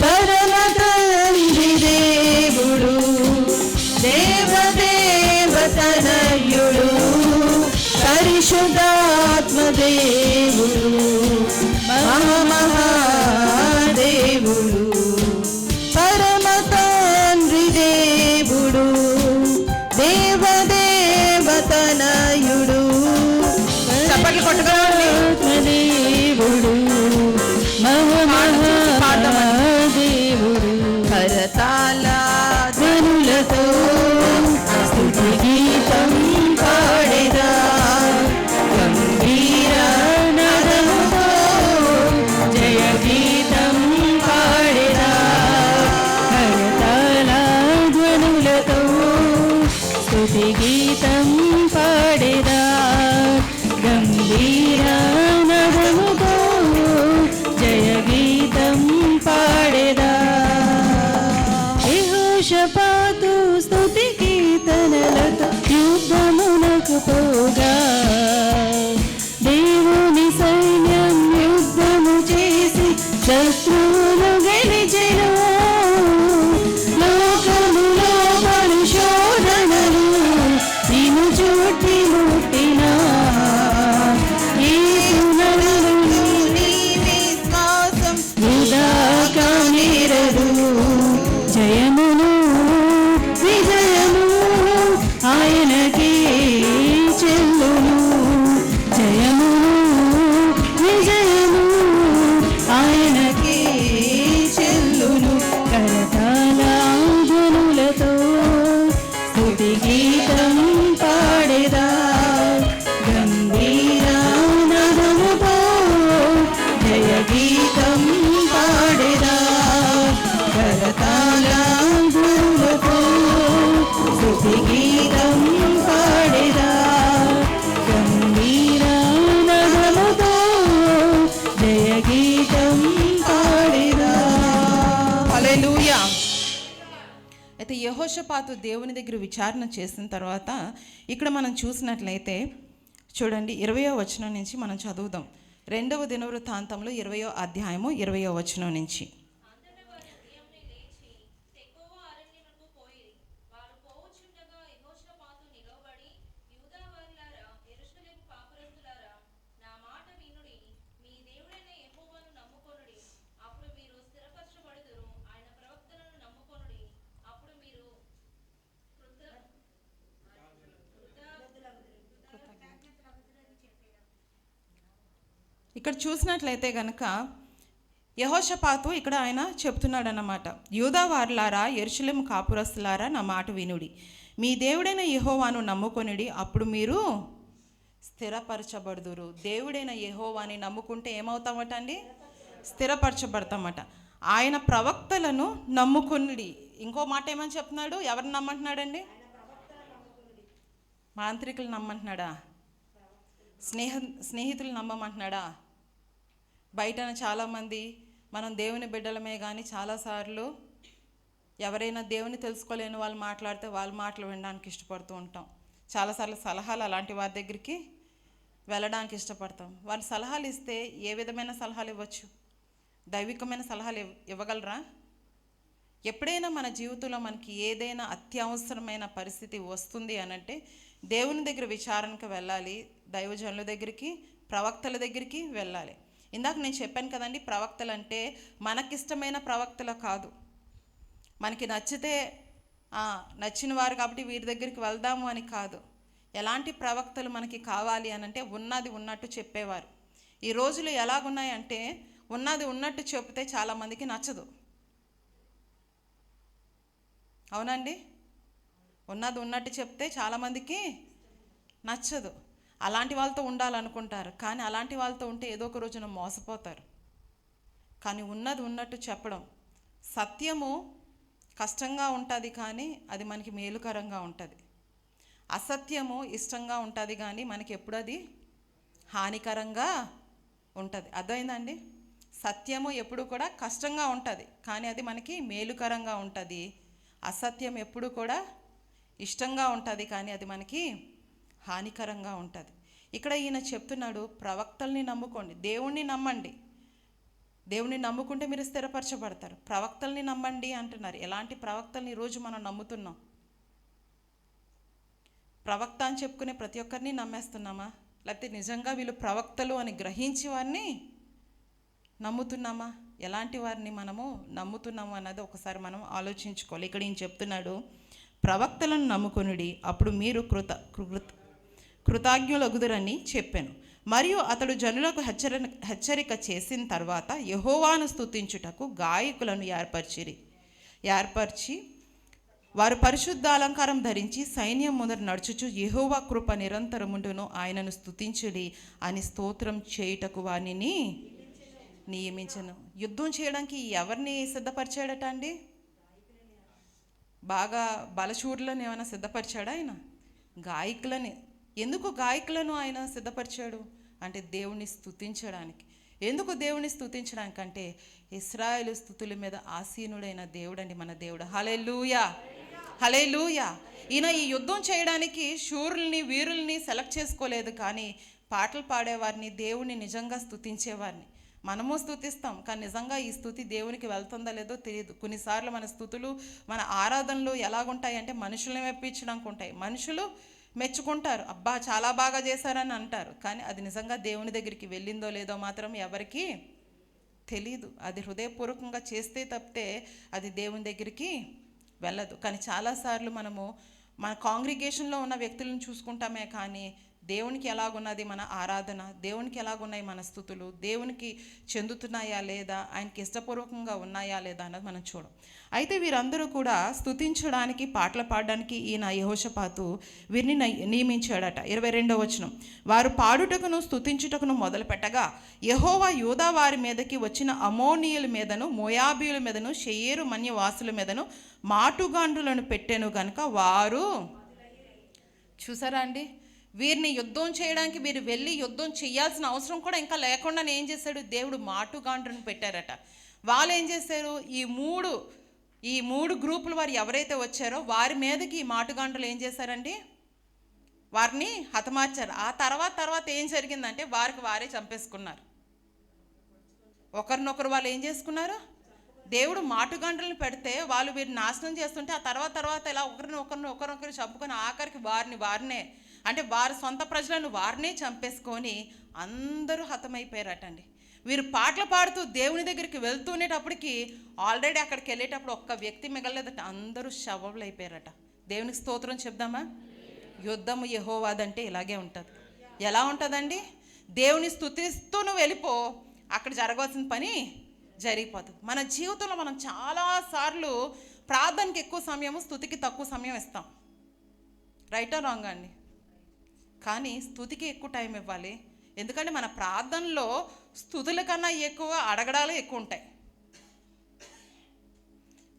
పరమ తండ్రి దేవుడు, దేవదేవతనయుడు, పరిశుద్ధాత్మ దేవుడు, మహామహాదేవుడు, పరమ తండ్రి దేవుడు, దేవదేవతనయుడు, చప్పట్లు కొట్టుకోండి. దేవుడు, మహామహాదేవుడు, కరతాళధ్వనులతో స్తుతి గీతం పాడేదా, గంభీరానాదముతో జయ గీతం పాడేదా, కరతాళధ్వనులతో స్తుతి గీతం పాడేదా, గంభీరానాదముతో జయ గీతం పాడేదా. యెహోషాపాతు స్తుతి కీర్తనలతో యుద్ధమునకు పోగా, దేవుని సైన్యం యుద్ధము చేసి శత్రువును గెలిచెను. లోకములో పరిశోధనలు నిన్ను చుట్టి ముట్టినా, యేసునందు నీ విశ్వాసం వృథా కానేరదు. జయమును విజయము ఆయనకే చెల్లును, జయమును విజయము ఆయనకే చెల్లును. కరతాళధ్వనులతో స్తుతి గీతం పాడేదా, గంభీరానాదముతో జయ గీతం పాడేదా, కరతాళధ్వనులతో స్తుతి గీతం పాడేదా, గంభీరానాదముతో జయ గీతం పాడేదా. హల్లెలూయా. అయితే యెహోషాపాతు దేవుని దగ్గర విచారణ చేసిన తర్వాత ఇక్కడ మనం చూసినట్లయితే చూడండి 20వ వచనం నుంచి మనం చదువుదాం. 2వ దినవృత్తాంతంలో 20వ అధ్యాయము 20వ వచనం నుంచి. ఇక్కడ చూసినట్లయితే గనక యెహోషాపాతు ఇక్కడ ఆయన చెప్తున్నాడు అన్నమాట. యూదా వారులారా, యెరూషలేము కాపురస్తులారా, నా మాట వినుడి. మీ దేవుడైన యెహోవాను నమ్ముకొనిడి, అప్పుడు మీరు స్థిరపరచబడుదురు. దేవుడైన యెహోవాని నమ్ముకుంటే ఏమవుతామట అండి? స్థిరపరచబడతామట. ఆయన ప్రవక్తలను నమ్ముకొనిడి. ఇంకో మాట ఏమని చెప్తున్నాడు? ఎవరిని నమ్మంటున్నాడండి? మాంత్రికులు నమ్మంటున్నాడా? స్నేహితులు నమ్మమంటున్నాడా? బయట చాలామంది మనం దేవుని బిడ్డలమే కానీ చాలాసార్లు ఎవరైనా దేవుని తెలుసుకోలేని వాళ్ళు మాట్లాడితే వాళ్ళ మాటలు వినడానికి ఇష్టపడుతూ ఉంటాం. చాలాసార్లు సలహాలు అలాంటి వారి దగ్గరికి వెళ్ళడానికి ఇష్టపడతాం. వాళ్ళు సలహాలు ఇస్తే ఏ విధమైన సలహాలు ఇవ్వచ్చు? దైవికమైన సలహాలు ఇవ్వగలరా? ఎప్పుడైనా మన జీవితంలో మనకి ఏదైనా అత్యవసరమైన పరిస్థితి వస్తుంది అనంటే దేవుని దగ్గర విచారణకు వెళ్ళాలి, దైవజనుల దగ్గరికి, ప్రవక్తల దగ్గరికి వెళ్ళాలి. ఇందాక నేను చెప్పాను కదండి, ప్రవక్తలు అంటే మనకిష్టమైన ప్రవక్తలు కాదు. మనకి నచ్చితే నచ్చిన వారు కాబట్టి వీరి దగ్గరికి వెళ్దాము అని కాదు. ఎలాంటి ప్రవక్తలు మనకి కావాలి అనంటే ఉన్నది ఉన్నట్టు చెప్పేవారు. ఈ రోజులు ఎలాగున్నాయంటే ఉన్నది ఉన్నట్టు చెప్తే చాలామందికి నచ్చదు. అవునండి, ఉన్నది ఉన్నట్టు చెప్తే చాలామందికి నచ్చదు. అలాంటి వాళ్ళతో ఉండాలనుకుంటారు, కానీ అలాంటి వాళ్ళతో ఉంటే ఏదో ఒక రోజున మోసపోతారు. కానీ ఉన్నది ఉన్నట్టు చెప్పడం, సత్యము కష్టంగా ఉంటుంది కానీ అది మనకి మేలుకరంగా ఉంటుంది. అసత్యము ఇష్టంగా ఉంటుంది కానీ మనకి ఎప్పుడు అది హానికరంగా ఉంటుంది. అర్థమైందండి? సత్యము ఎప్పుడు కూడా కష్టంగా ఉంటుంది కానీ అది మనకి మేలుకరంగా ఉంటుంది. అసత్యం ఎప్పుడు కూడా ఇష్టంగా ఉంటుంది కానీ అది మనకి హానికరంగా ఉంటుంది. ఇక్కడ ఈయన చెప్తున్నాడు, ప్రవక్తల్ని నమ్ముకోండి, దేవుణ్ణి నమ్మండి. దేవుణ్ణి నమ్ముకుంటే మీరు స్థిరపరచబడతారు. ప్రవక్తల్ని నమ్మండి అంటున్నారు. ఎలాంటి ప్రవక్తల్ని ఈరోజు మనం నమ్ముతున్నాం? ప్రవక్త అని చెప్పుకునే ప్రతి ఒక్కరిని నమ్మేస్తున్నామా? లేకపోతే నిజంగా వీళ్ళు ప్రవక్తలు అని గ్రహించి వారిని నమ్ముతున్నామా? ఎలాంటి వారిని మనము నమ్ముతున్నాము అన్నది ఒకసారి మనం ఆలోచించుకోవాలి. ఇక్కడ ఈయన చెప్తున్నాడు, ప్రవక్తలను నమ్ముకొనుడి, అప్పుడు మీరు కృతజ్ఞులగుదురని చెప్పాను. మరియు అతడు జనులకు హెచ్చరిక చేసిన తర్వాత యెహోవాను స్తుతించుటకు గాయకులను ఏర్పరిచి వారు పరిశుద్ధ అలంకారం ధరించి సైన్యం ముందర నడుచుచు యెహోవా కృప నిరంతరముండును, ఆయనను స్తుతించుడి అని స్తోత్రం చేయుటకు వారిని నియమించను. యుద్ధం చేయడానికి ఎవరిని సిద్ధపరిచాడట అండి? బాగా బలశూరులను ఏమైనా సిద్ధపరిచాడా ఆయన? గాయకులని. ఎందుకు గాయకులను ఆయన సిద్ధపరిచాడు అంటే దేవుని స్తుతించడానికి. ఎందుకు దేవుని స్తుతించడానికి అంటే ఇశ్రాయేలు స్తుతుల మీద ఆసీనుడైన దేవుడండి మన దేవుడు. హల్లెలూయా, హల్లెలూయా. ఈయన ఈ యుద్ధం చేయడానికి శూరుల్ని, వీరుల్ని సెలెక్ట్ చేసుకోలేదు, కానీ పాటలు పాడేవారిని, దేవుని నిజంగా స్తుతించేవారిని. మనము స్తుతిస్తాం, కానీ నిజంగా ఈ స్తుతి దేవునికి వెళ్తుందో లేదో తెలియదు. కొన్నిసార్లు మన స్తుతులు, మన ఆరాధనలు ఎలాగుంటాయి అంటే మనుషుల్ని మెప్పించడానికి ఉంటాయి. మనుషులు మెచ్చుకుంటారు, అబ్బా చాలా బాగా చేశారని అంటారు, కానీ అది నిజంగా దేవుని దగ్గరికి వెళ్ళిందో లేదో మాత్రం ఎవరికి తెలీదు. అది హృదయపూర్వకంగా చేస్తే తప్పితే అది దేవుని దగ్గరికి వెళ్ళదు. కానీ చాలాసార్లు మనము మన కాంగ్రిగేషన్లో ఉన్న వ్యక్తులను చూసుకుంటామే కానీ దేవునికి ఎలాగున్నది మన ఆరాధన, దేవునికి ఎలాగున్నాయి మన స్తుతులు, దేవునికి చెందుతున్నాయా లేదా, ఆయనకి ఇష్టపూర్వకంగా ఉన్నాయా లేదా అన్నది మనం చూడం. అయితే వీరందరూ కూడా స్తుతించడానికి, పాటలు పాడడానికి ఈయన యెహోషాపాతు వీరిని నియమించాడట. 22వ వచనం, వారు పాడుటకును స్తుతించుటకును మొదలుపెట్టగా యెహోవా యూదా వారి మీదకి వచ్చిన అమోనీయుల మీదను, మోయాబీయుల మీదను, షెయేరు మన్యవాసుల మీదను మాటుగాండ్రులను పెట్టెను గనుక వారు, చూసారా అండి, వీరిని యుద్ధం చేయడానికి వీరు వెళ్ళి యుద్ధం చేయాల్సిన అవసరం కూడా ఇంకా లేకుండా ఏం చేశాడు? దేవుడు మాటుగాండ్రును పెట్టారట. వాళ్ళు ఏం చేశారు? ఈ మూడు గ్రూపుల వారు ఎవరైతే వచ్చారో వారి మీదకి ఈ మాటుగాండ్రులు ఏం చేశారండి? వారిని హతమార్చారు. ఆ తర్వాత ఏం జరిగిందంటే వారికి వారే చంపేసుకున్నారు. ఒకరినొకరు వాళ్ళు ఏం చేసుకున్నారు? దేవుడు మాటుగంటలను పెడితే వాళ్ళు వీరిని నాశనం చేస్తుంటే ఆ తర్వాత ఇలా ఒకరినొకరు చంపుకొని ఆఖరికి వారినే అంటే వారి సొంత ప్రజలను వారినే చంపేసుకొని అందరూ హతమైపోయారటండి. వీరు పాటలు పాడుతూ దేవుని దగ్గరికి వెళ్తుండేటప్పటికి ఆల్రెడీ అక్కడికి వెళ్ళేటప్పుడు ఒక్క వ్యక్తి మిగలలేదట, అందరూ శవములు అయిపోయారట. దేవునికి స్తోత్రం చెప్దామా? యుద్ధము యెహోవాదంటే ఇలాగే ఉంటుంది. ఎలా ఉంటుందండి? దేవుని స్తుతిస్తూ నువ్వు వెళ్ళిపో, అక్కడ జరగాల్సిన పని జరిగిపోతుంది. మన జీవితంలో మనం చాలాసార్లు ప్రార్థనకి ఎక్కువ సమయము, స్తుతికి తక్కువ సమయం ఇస్తాం. రైటా రాంగ్ అండి? కానీ స్తుతికి ఎక్కువ టైం ఇవ్వాలి. ఎందుకంటే మన ప్రార్థనలో స్తుతుల కన్నా ఎక్కువ అడగడాలు ఎక్కువ ఉంటాయి.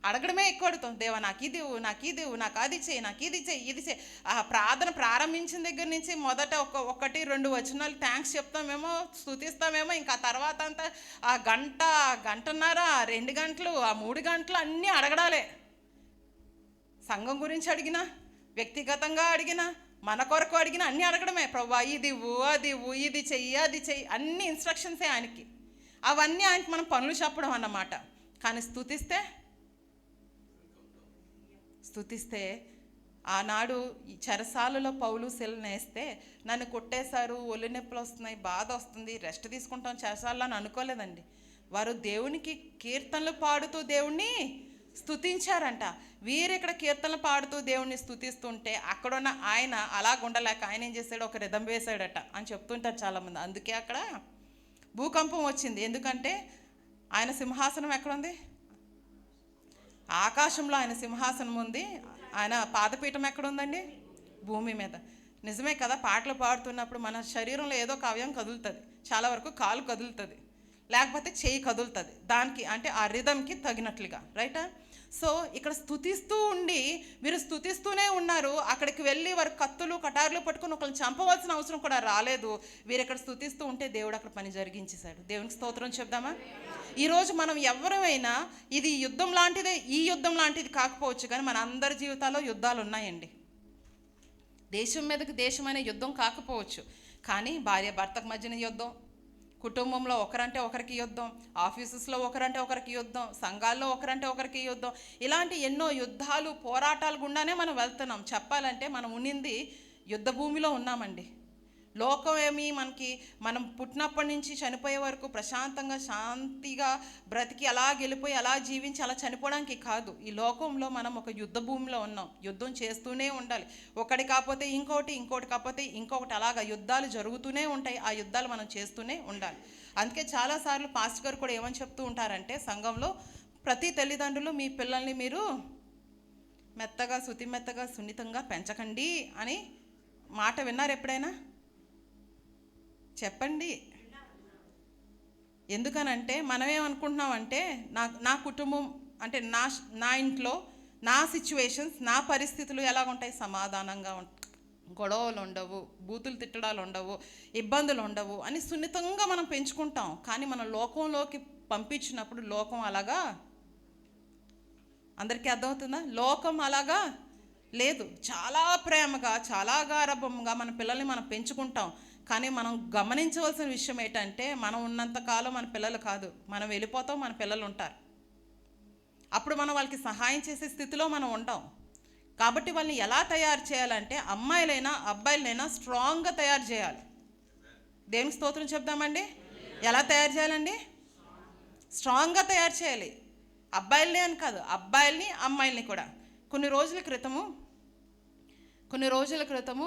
అడగడమే ఎక్కువ అడుగుతాం. దేవా నాకు ఇది ఇవ్వు, నాకు అది చేయి, ఇది చేయి. ఆ ప్రార్థన ప్రారంభించిన దగ్గర నుంచి మొదట 1-2 వచనాలు థ్యాంక్స్ చెప్తామేమో, స్తుతిస్తామేమో, ఇంకా తర్వాత అంతా ఆ గంటన్నర 2 గంటలు 3 గంటలు అన్నీ అడగడాలే. సంఘం గురించి అడిగినా, వ్యక్తిగతంగా అడిగినా, మన కొరకు అడిగినా అన్నీ అడగడమే. ప్రభువా ఇది ఇవ్వు, అది ఇవ్వు, ఇది చెయ్యి, అన్ని ఇన్స్ట్రక్షన్సే ఆయనకి. అవన్నీ ఆయనకి మనం పనులు చెప్పడం అన్నమాట. కానీ స్తుతిస్తే ఆనాడు ఈ చెరసాలలో పౌలు శిలనేస్తే నన్ను కొట్టేశారు, ఒళ్ళు నొప్పులు వస్తున్నాయి, బాధ వస్తుంది, రెస్ట్ తీసుకుంటాం చెరసాలలో అని అనుకోలేదండి. వారు దేవునికి కీర్తనలు పాడుతూ దేవుణ్ణి స్తుతించారంట. వీరు ఇక్కడ కీర్తనలు పాడుతూ దేవుణ్ణి స్తుతిస్తుంటే అక్కడున్న ఆయన అలా ఉండలేక ఆయన ఏం చేశాడు? ఒక రిథం వేశాడట అని చెప్తుంటారు చాలామంది. అందుకే అక్కడ భూకంపం వచ్చింది. ఎందుకంటే ఆయన సింహాసనం ఎక్కడుంది? ఆకాశంలో ఆయన సింహాసనం ఉంది. ఆయన పాదపీఠం ఎక్కడుందండి? భూమి మీద. నిజమే కదా, పాటలు పాడుతున్నప్పుడు మన శరీరంలో ఏదో ఒక అవయవం కదులుతుంది. చాలా వరకు కాలు కదులుతుంది, లేకపోతే చేయి కదులుతుంది. దానికి అంటే ఆ రిథంకి తగినట్లుగా. రైటా? సో ఇక్కడ స్తుతిస్తూ ఉండి వీరు స్తుతిస్తూనే ఉన్నారు. అక్కడికి వెళ్ళి వారు కత్తులు కటార్లు పట్టుకొని ఒకరిని చంపవలసిన అవసరం కూడా రాలేదు. వీరు ఇక్కడ స్తుతిస్తూ ఉంటే దేవుడు అక్కడ పని జరిగించేశాడు. దేవునికి స్తోత్రం చెప్దామా? ఈరోజు మనం ఎవరైనా ఇది యుద్ధం లాంటిదే, ఈ యుద్ధం లాంటిది కాకపోవచ్చు, కానీ మన అందరి జీవితాల్లో యుద్ధాలు ఉన్నాయండి. దేశం మీదకి దేశం అనే యుద్ధం కాకపోవచ్చు, కానీ భార్య భర్తకు మధ్యన యుద్ధం, కుటుంబంలో ఒకరంటే ఒకరికి యుద్ధం, ఆఫీసెస్లో ఒకరంటే ఒకరికి యుద్ధం, సంఘాల్లో ఒకరంటే ఒకరికి యుద్ధం, ఇలాంటి ఎన్నో యుద్ధాలు పోరాటాలు గుండానే మనం వెళ్తున్నాం. చెప్పాలంటే మనం ఉన్నింది యుద్ధ భూమిలో ఉన్నామండి. లోకం ఏమి మనం పుట్టినప్పటి నుంచి చనిపోయే వరకు ప్రశాంతంగా శాంతిగా బ్రతికి అలా గెలిపోయి అలా జీవించి అలా చనిపోవడానికి కాదు. ఈ లోకంలో మనం ఒక యుద్ధ భూమిలో ఉన్నాం. యుద్ధం చేస్తూనే ఉండాలి. ఒకటి కాకపోతే ఇంకోటి కాకపోతే ఇంకొకటి, అలాగా యుద్ధాలు జరుగుతూనే ఉంటాయి. ఆ యుద్ధాలు మనం చేస్తూనే ఉండాలి. అందుకే చాలాసార్లు పాస్టర్ గారు కూడా ఏమని చెప్తూ ఉంటారంటే, సంఘంలో ప్రతి తల్లిదండ్రులు మీ పిల్లల్ని మీరు మెత్తగా సున్నితంగా పెంచకండి అని మాట విన్నారు ఎప్పుడైనా? చెప్పండి. ఎందుకనంటే మనం ఏమనుకుంటున్నామంటే నా కుటుంబం అంటే నా ఇంట్లో నా సిచ్యువేషన్స్, నా పరిస్థితులు ఎలాగుంటాయి? సమాధానంగా గొడవలు ఉండవు, బూతులు తిట్టడాలు ఉండవు, ఇబ్బందులు ఉండవు అని సున్నితంగా మనం పెంచుకుంటాం. కానీ మనం లోకంలోకి పంపించినప్పుడు లోకం అలాగా, అందరికీ అర్థమవుతుందా? లోకం అలాగా లేదు. చాలా ప్రేమగా, చాలా గారాబంగా మన పిల్లల్ని మనం పెంచుకుంటాం. కానీ మనం గమనించవలసిన విషయం ఏంటంటే, మనం ఉన్నంతకాలం మన పిల్లలు కాదు, మనం వెళ్ళిపోతాం, మన పిల్లలు ఉంటారు. అప్పుడు మనం వాళ్ళకి సహాయం చేసే స్థితిలో మనం ఉంటాం. కాబట్టి వాళ్ళని ఎలా తయారు చేయాలంటే, అమ్మాయిలైనా అబ్బాయిలైనా స్ట్రాంగ్గా తయారు చేయాలి. దేవునికి స్తోత్రం చెప్దామండి. ఎలా తయారు చేయాలండి? స్ట్రాంగ్గా తయారు చేయాలి. అబ్బాయిల్ని అని కాదు, అబ్బాయిల్ని అమ్మాయిల్ని కూడా. కొన్ని రోజుల క్రితము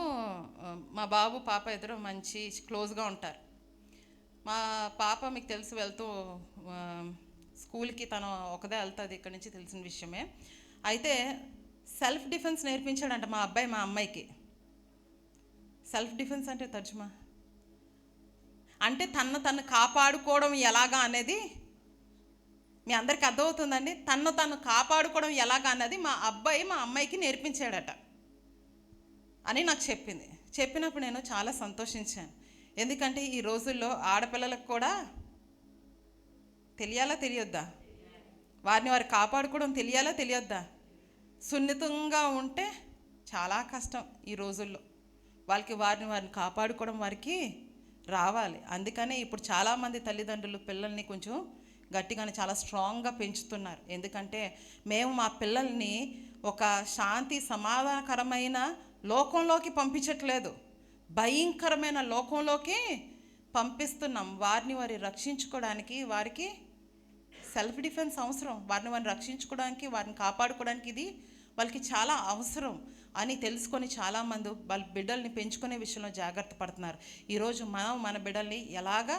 మా బాబు పాప ఇద్దరు మంచి క్లోజ్గా ఉంటారు. మా పాప మీకు తెలిసి వెళ్తూ స్కూల్కి తను ఒకదే వెళ్తుంది, ఇక్కడి నుంచి తెలిసిన విషయమే. అయితే సెల్ఫ్ డిఫెన్స్ నేర్పించాడంట మా అబ్బాయి మా అమ్మాయికి. సెల్ఫ్ డిఫెన్స్ అంటే తర్జుమా అంటే తను కాపాడుకోవడం ఎలాగా అనేది మీ అందరికీ అర్థమవుతుందండి. తను కాపాడుకోవడం ఎలాగా అన్నది మా అబ్బాయి మా అమ్మాయికి నేర్పించాడట అని నాకు చెప్పినప్పుడు నేను చాలా సంతోషించాను. ఎందుకంటే ఈ రోజుల్లో ఆడపిల్లలకు కూడా తెలియాలా తెలియొద్దా? వారు కాపాడుకోవడం తెలియాలా తెలియొద్దా? సున్నితంగా ఉంటే చాలా కష్టం ఈ రోజుల్లో. వారిని కాపాడుకోవడం వారికి రావాలి. అందుకనే ఇప్పుడు చాలామంది తల్లిదండ్రులు పిల్లల్ని కొంచెం గట్టిగానే చాలా స్ట్రాంగ్గా పెంచుతున్నారు. ఎందుకంటే మేము మా పిల్లల్ని ఒక శాంతి సమాధానకరమైన లోకంలోకి పంపించట్లేదు, భయంకరమైన లోకంలోకి పంపిస్తున్నాం. వారిని రక్షించుకోవడానికి వారికి సెల్ఫ్ డిఫెన్స్ అవసరం. వారిని రక్షించుకోవడానికి, వారిని కాపాడుకోవడానికి ఇది వాళ్ళకి చాలా అవసరం అని తెలుసుకొని చాలామంది వాళ్ళ బిడ్డల్ని పెంచుకునే విషయంలో జాగ్రత్త పడుతున్నారు. ఈరోజు మనం మన బిడ్డల్ని ఎలాగా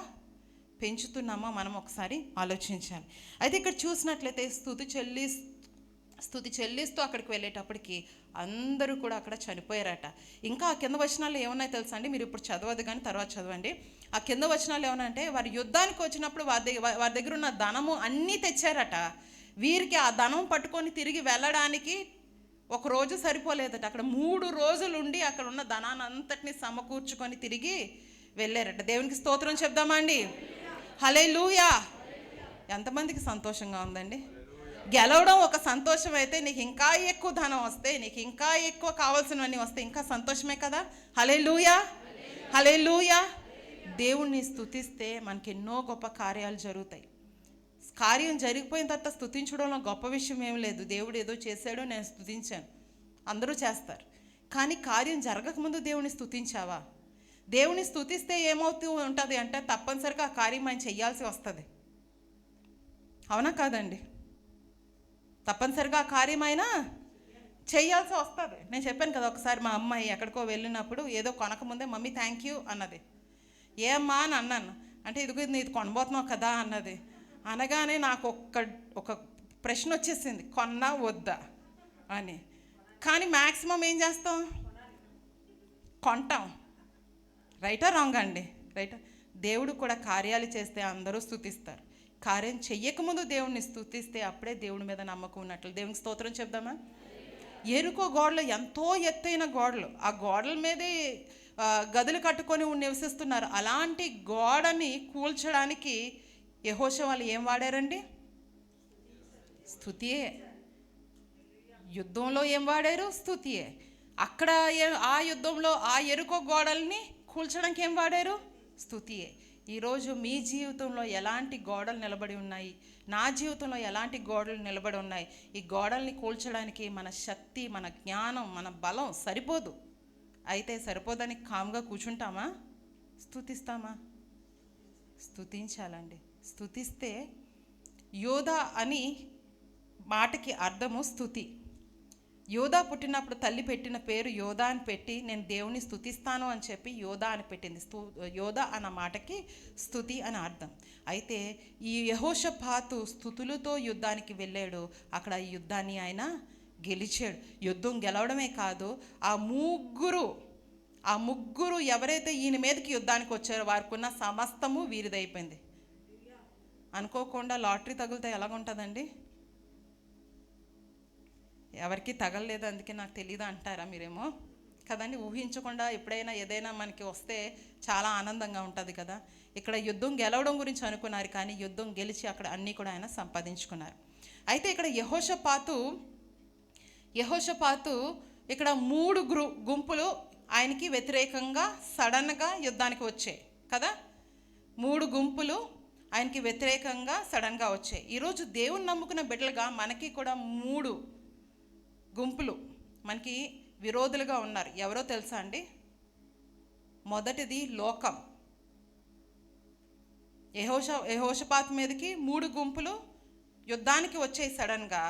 పెంచుతున్నామో మనం ఒకసారి ఆలోచించాలి. అయితే ఇక్కడ చూసినట్లయితే స్తుతి చెల్లిస్తూ అక్కడికి వెళ్ళేటప్పటికి అందరూ కూడా అక్కడ చనిపోయారట. ఇంకా ఆ కింద వచనాలు ఏమన్నాయో తెలుసా అండి? మీరు ఇప్పుడు చదవద్దు కానీ తర్వాత చదవండి. ఆ కింద వచనాలు ఏమనంటే, వారు యుద్ధానికి వచ్చినప్పుడు వారి దగ్గర ఉన్న ధనము అన్నీ తెచ్చారట. వీరికి ఆ ధనం పట్టుకొని తిరిగి వెళ్ళడానికి ఒక రోజు సరిపోలేదట. అక్కడ 3 రోజులు ఉండి అక్కడ ఉన్న ధనాన్ని అంతటినీ సమకూర్చుకొని తిరిగి వెళ్ళారట. దేవునికి స్తోత్రం చెప్దామా అండి? హల్లెలూయా. ఎంతమందికి సంతోషంగా ఉందండి? గెలవడం ఒక సంతోషం అయితే, నీకు ఇంకా ఎక్కువ ధనం వస్తే, నీకు ఇంకా ఎక్కువ కావాల్సినవన్నీ వస్తే ఇంకా సంతోషమే కదా. హల్లెలూయా, హల్లెలూయా. దేవుణ్ణి స్తుతిస్తే మనకి ఎన్నో గొప్ప కార్యాలు జరుగుతాయి. కార్యం జరిగిపోయిన తర్వాత స్తుతించడంలో గొప్ప విషయం ఏం లేదు. దేవుడు ఏదో చేశాడో నేను స్తుతించాను, అందరూ చేస్తారు. కానీ కార్యం జరగకముందు దేవుని స్తుతించావా? దేవుని స్తుతిస్తే ఏమవుతూ ఉంటుంది అంటే, తప్పనిసరిగా ఆ కార్యం ఆయన చెయ్యాల్సి వస్తుంది. అవునా కాదండి? తప్పనిసరిగా ఆ కార్యం అయినా చేయాల్సి వస్తుంది. నేను చెప్పాను కదా, ఒకసారి మా అమ్మాయి ఎక్కడికో వెళ్ళినప్పుడు ఏదో కొనకముందే మమ్మీ థ్యాంక్ యూ అన్నది. ఏమ్మా అని అన్నాను. అంటే ఇది కొనబోతున్నావు కదా అన్నది. అనగానే నాకు ఒక ప్రశ్న వచ్చేసింది, కొన్నా వద్దా అని. కానీ మ్యాక్సిమం ఏం చేస్తాం? కొంటాం. రైటా రాంగ్ అండి? రైటా. దేవుడు కూడా కార్యాలు చేస్తే అందరూ స్తుతిస్తారు. కార్యం చెయ్యకముందు దేవుణ్ణి స్తుతిస్తే అప్పుడే దేవుడి మీద నమ్మకం ఉన్నట్లు. దేవునికి స్తోత్రం చెప్దామా? ఎరుకో గోడలు ఎంతో ఎత్తైన గోడలు, ఆ గోడల మీదే గదులు కట్టుకొని నివసిస్తున్నారు. అలాంటి గోడని కూల్చడానికి యెహోషువలు ఏం వాడారండి? స్తుతియే. యుద్ధంలో ఏం వాడారు? స్తుతియే. అక్కడ ఆ యుద్ధంలో ఆ ఎరుకో గోడల్ని కూల్చడానికి ఏం వాడారు? స్తుతియే. ఈరోజు మీ జీవితంలో ఎలాంటి గోడలు నిలబడి ఉన్నాయి, నా జీవితంలో ఎలాంటి గోడలు నిలబడి ఉన్నాయి? ఈ గోడల్ని కూల్చడానికి మన శక్తి, మన జ్ఞానం, మన బలం సరిపోదు. అయితే సరిపోదని కామ్గా కూర్చుంటామా? స్తుతిస్తామా? స్తుతించాలండి. స్తుతిస్తే, యోధా అని మాటకి అర్థము స్తుతి. యోధా పుట్టినప్పుడు తల్లి పెట్టిన పేరు యోధా అని పెట్టి, నేను దేవుని స్తుతిస్తాను అని చెప్పి యోధా అని పెట్టింది. యోధా అన్న మాటకి స్తుతి అని అర్థం. అయితే ఈ యెహోషాపాతు స్తుతులతో యుద్ధానికి వెళ్ళాడు. అక్కడ ఈ యుద్ధాన్ని ఆయన గెలిచాడు. యుద్ధం గెలవడమే కాదు, ఆ ముగ్గురు ఎవరైతే ఈయన మీదకి యుద్ధానికి వచ్చారో వారికి ఉన్న సమస్తము వీరిదైపోయింది. అనుకోకుండా లాటరీ తగిలితే ఎలాగుంటుందండి? ఎవరికి తగలలేదు అందుకే నాకు తెలియదు అంటారా మీరేమో కదండి? ఊహించకుండా ఎప్పుడైనా ఏదైనా మనకి వస్తే చాలా ఆనందంగా ఉంటుంది కదా. ఇక్కడ యుద్ధం గెలవడం గురించి అనుకున్నారు, కానీ యుద్ధం గెలిచి అక్కడ అన్నీ కూడా ఆయన సంపాదించుకున్నారు. అయితే ఇక్కడ యెహోషాపాతు ఇక్కడ 3 గుంపులు ఆయనకి వ్యతిరేకంగా సడన్గా యుద్ధానికి వచ్చాయి కదా. 3 గుంపులు ఆయనకి వ్యతిరేకంగా సడన్గా వచ్చాయి. ఈరోజు దేవుని నమ్ముకున్న బిడ్డలుగా మనకి కూడా 3 గుంపులు మనకి విరోధులుగా ఉన్నారు. ఎవరో తెలుసా అండి? మొదటిది లోకం. యెహోషాపాతు మీదకి 3 గుంపులు యుద్ధానికి వచ్చాయి సడన్గా.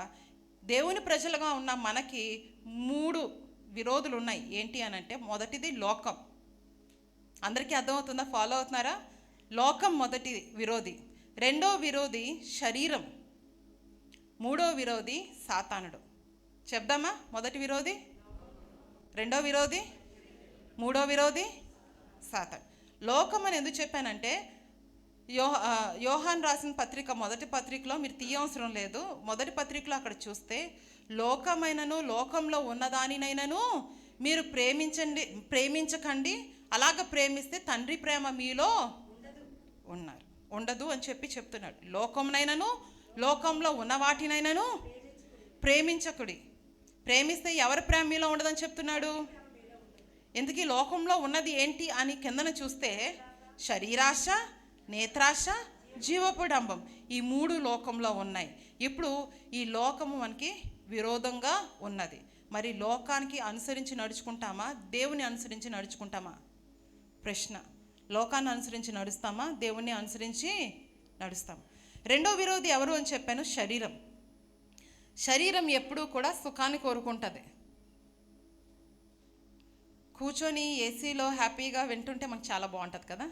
దేవుని ప్రజలుగా ఉన్న మనకి 3 విరోధులు ఉన్నాయి. ఏంటి అని అంటే, మొదటిది లోకం. అందరికీ అర్థమవుతుందా? ఫాలో అవుతున్నారా? లోకం మొదటి విరోధి. రెండో విరోధి శరీరం. మూడో విరోధి సాతానుడు. చెప్దామా? మొదటి విరోధి, రెండో విరోధి, మూడో విరోధి సాతాను. లోకం అని ఎందుకు చెప్పానంటే, యోహాన్ రాసిన పత్రిక మొదటి పత్రికలో మీరు తీయవసరం లేదు. మొదటి పత్రికలో అక్కడ చూస్తే, లోకమైనను లోకంలో ఉన్నదానినైనను మీరు ప్రేమించకండి, అలాగ ప్రేమిస్తే తండ్రి ప్రేమ మీలో ఉండదు అని చెప్తున్నాడు. లోకమునైనను లోకంలో ఉన్న వాటినైనను ప్రేమించకుడి. ప్రేమిస్తే ఎవరి ప్రేమ మీలో ఉండదని చెప్తున్నాడు? ఎందుకు ఈ లోకంలో ఉన్నది ఏంటి అని కిందన చూస్తే శరీరాశ, నేత్రాశ, జీవపుడంబం, ఈ 3 లోకంలో ఉన్నాయి. ఇప్పుడు ఈ లోకము మనకి విరోధంగా ఉన్నది. మరి లోకానికి అనుసరించి నడుచుకుంటామా, దేవుని అనుసరించి నడుచుకుంటామా? ప్రశ్న. లోకాన్ని అనుసరించి నడుస్తామా, దేవుణ్ణి అనుసరించి నడుస్తాం? రెండో విరోధి ఎవరు అని చెప్పాను? శరీరం. శరీరం ఎప్పుడూ కూడా సుఖాన్ని కోరుకుంటుంది. కూర్చొని ఏసీలో హ్యాపీగా వింటుంటే మనకు చాలా బాగుంటుంది కదా.